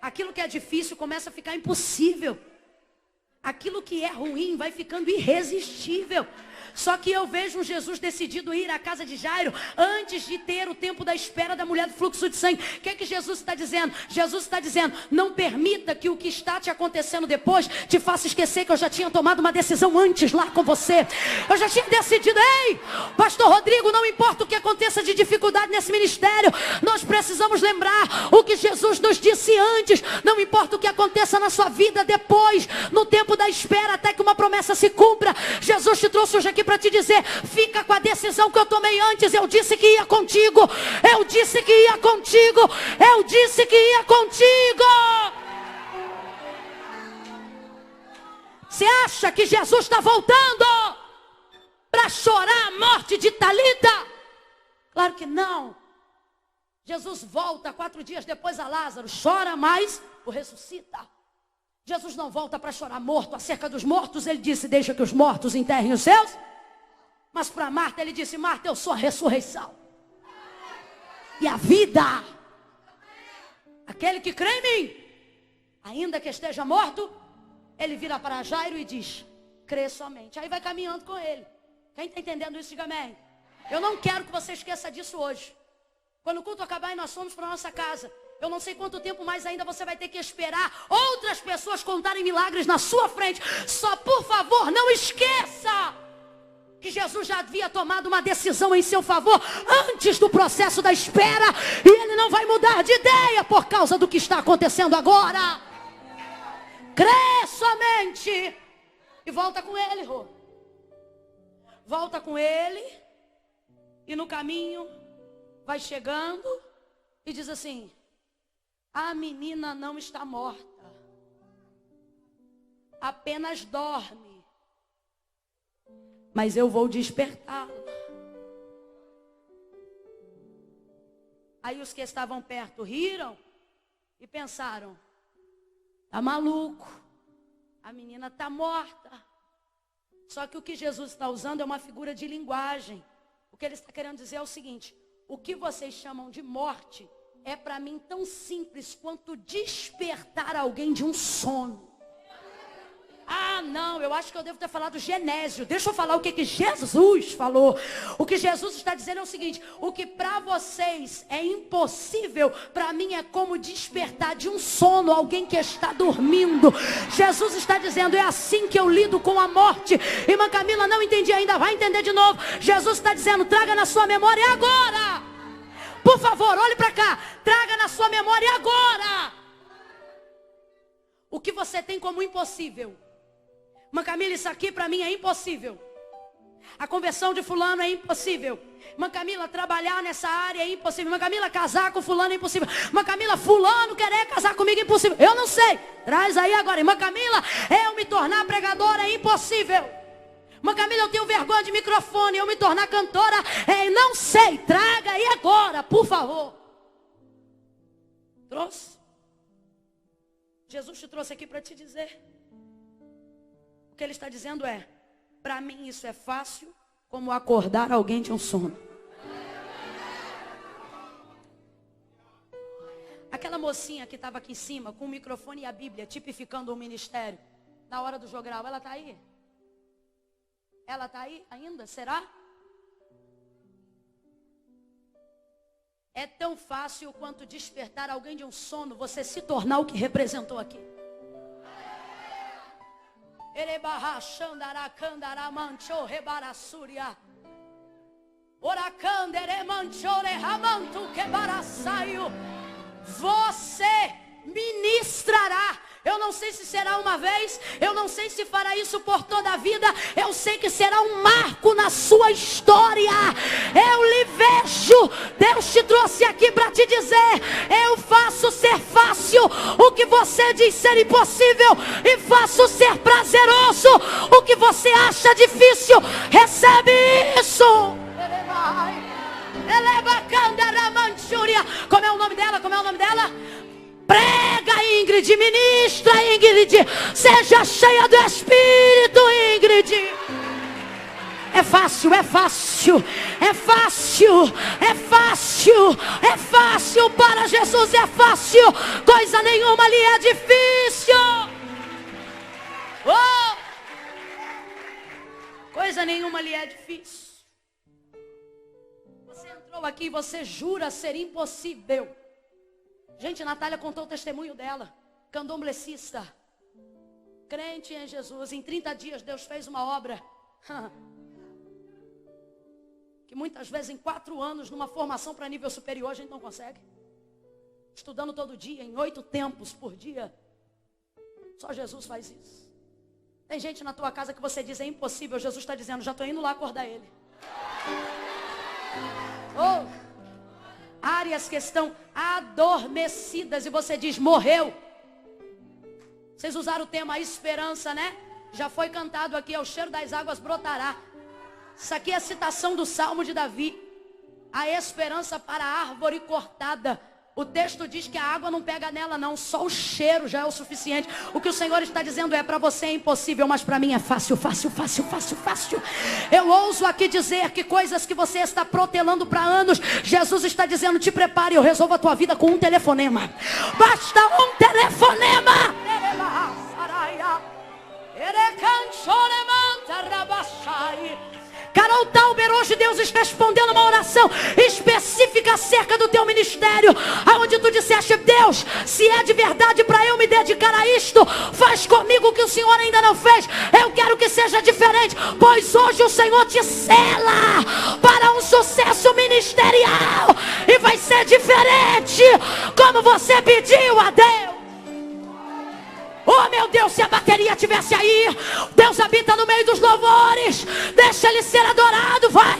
Aquilo que é difícil começa a ficar impossível. Aquilo que é ruim vai ficando irresistível. Só que eu vejo um Jesus decidido ir à casa de Jairo antes de ter o tempo da espera da mulher do fluxo de sangue. O que é que Jesus está dizendo? Jesus está dizendo, não permita que o que está te acontecendo depois te faça esquecer que eu já tinha tomado uma decisão antes lá com você. Eu já tinha decidido, ei, pastor Rodrigo, não importa o que aconteça de dificuldade nesse ministério, nós precisamos lembrar o que Jesus nos disse antes. Não importa o que aconteça na sua vida depois, no tempo da espera até que uma promessa se cumpra. Jesus te trouxe hoje aqui para te dizer, fica com a decisão que eu tomei antes. Eu disse que ia contigo. Eu disse que ia contigo. Eu disse que ia contigo. Você acha que Jesus está voltando para chorar a morte de Talita? Claro que não. Jesus volta 4 dias depois a Lázaro. Chora, mas o ressuscita. Jesus não volta para chorar morto. Acerca dos mortos, ele disse, deixa que os mortos enterrem os seus. Mas para Marta, ele disse, Marta, eu sou a ressurreição e a vida. Aquele que crê em mim, ainda que esteja morto, ele vira para Jairo e diz, crê somente. Aí vai caminhando com ele. Quem está entendendo isso, diga amém. Eu não quero que você esqueça disso hoje. Quando o culto acabar e nós fomos para a nossa casa, eu não sei quanto tempo mais ainda você vai ter que esperar outras pessoas contarem milagres na sua frente. Só por favor, não esqueça que Jesus já havia tomado uma decisão em seu favor antes do processo da espera. E ele não vai mudar de ideia por causa do que está acontecendo agora. Crê somente. E volta com ele, Rô. Volta com ele. E no caminho vai chegando e diz assim, a menina não está morta, apenas dorme. Mas eu vou despertá-la. Aí os que estavam perto riram e pensaram, tá maluco, a menina está morta. Só que o que Jesus está usando é uma figura de linguagem. O que ele está querendo dizer é o seguinte, o que vocês chamam de morte é para mim tão simples quanto despertar alguém de um sono. Ah, não, eu acho que eu devo ter falado Genésio. Deixa eu falar o que Jesus falou. O que Jesus está dizendo é o seguinte, o que para vocês é impossível, para mim é como despertar de um sono alguém que está dormindo. Jesus está dizendo, é assim que eu lido com a morte. Irmã Camila, não entendi ainda, vai entender de novo. Jesus está dizendo, traga na sua memória agora. Por favor, olhe para cá. Traga na sua memória agora o que você tem como impossível. Irmã Camila, isso aqui para mim é impossível. A conversão de fulano é impossível. Irmã Camila, trabalhar nessa área é impossível. Irmã Camila, casar com fulano é impossível. Irmã Camila, fulano querer casar comigo é impossível. Eu não sei. Traz aí agora. Irmã Camila, eu me tornar pregadora é impossível. Irmã Camila, eu tenho vergonha de microfone. Eu me tornar cantora não sei. Traga aí agora, por favor. Trouxe? Jesus te trouxe aqui para te dizer. O que ele está dizendo é, para mim isso é fácil, como acordar alguém de um sono. Aquela mocinha que estava aqui em cima, com o microfone e a Bíblia, tipificando o ministério, na hora do jogral, ela está aí? Ela está aí ainda? Será? É tão fácil quanto despertar alguém de um sono, você se tornar o que representou aqui. Você ministrará. Eu não sei se será uma vez, eu não sei se fará isso por toda a vida. Eu sei que será um marco na sua história. Eu lhe vejo. Deus te trouxe aqui para te dizer, eu faço ser fácil fácil o que você diz ser impossível e faço ser prazeroso o que você acha difícil. Recebe isso. Como é o nome dela? Como é o nome dela? Prega, Ingrid, ministra, Ingrid. Seja cheia do Espírito, Ingrid. É fácil, é fácil, é fácil, é fácil, é fácil. Para Jesus é fácil. Coisa nenhuma lhe é difícil. Oh! Coisa nenhuma lhe é difícil. Você entrou aqui e você jura ser impossível. Gente, Natália contou o testemunho dela. Candomblessista. Crente em Jesus. Em 30 dias Deus fez uma obra. Que muitas vezes em 4 anos, numa formação para nível superior, a gente não consegue. Estudando todo dia, em 8 tempos por dia. Só Jesus faz isso. Tem gente na tua casa que você diz é impossível. Jesus está dizendo, já estou indo lá acordar ele. Oh, áreas que estão adormecidas e você diz, morreu. Vocês usaram o tema esperança, né? Já foi cantado aqui, ao cheiro das águas brotará. Isso aqui é a citação do Salmo de Davi. A esperança para a árvore cortada. O texto diz que a água não pega nela não, só o cheiro já é o suficiente. O que o Senhor está dizendo é, para você é impossível, mas para mim é fácil, fácil, fácil, fácil, fácil. Eu ouso aqui dizer que coisas que você está protelando para anos, Jesus está dizendo, te prepare, eu resolvo a tua vida com um telefonema. Basta um telefonema. Carol Tauber, hoje Deus está respondendo uma oração específica acerca do teu ministério, aonde tu disseste, Deus, se é de verdade para eu me dedicar a isto, faz comigo o que o Senhor ainda não fez. Eu quero que seja diferente, pois hoje o Senhor te sela para um sucesso ministerial e vai ser diferente, como você pediu a Deus. Oh meu Deus, se a bateria estivesse aí, Deus habita no meio dos louvores. Deixa ele ser adorado, vai.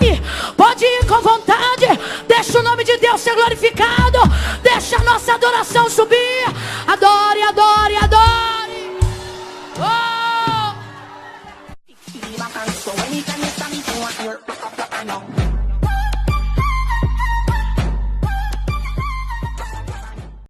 Pode ir com vontade. Deixa o nome de Deus ser glorificado. Deixa a nossa adoração subir. Adore, adore, adore. Oh!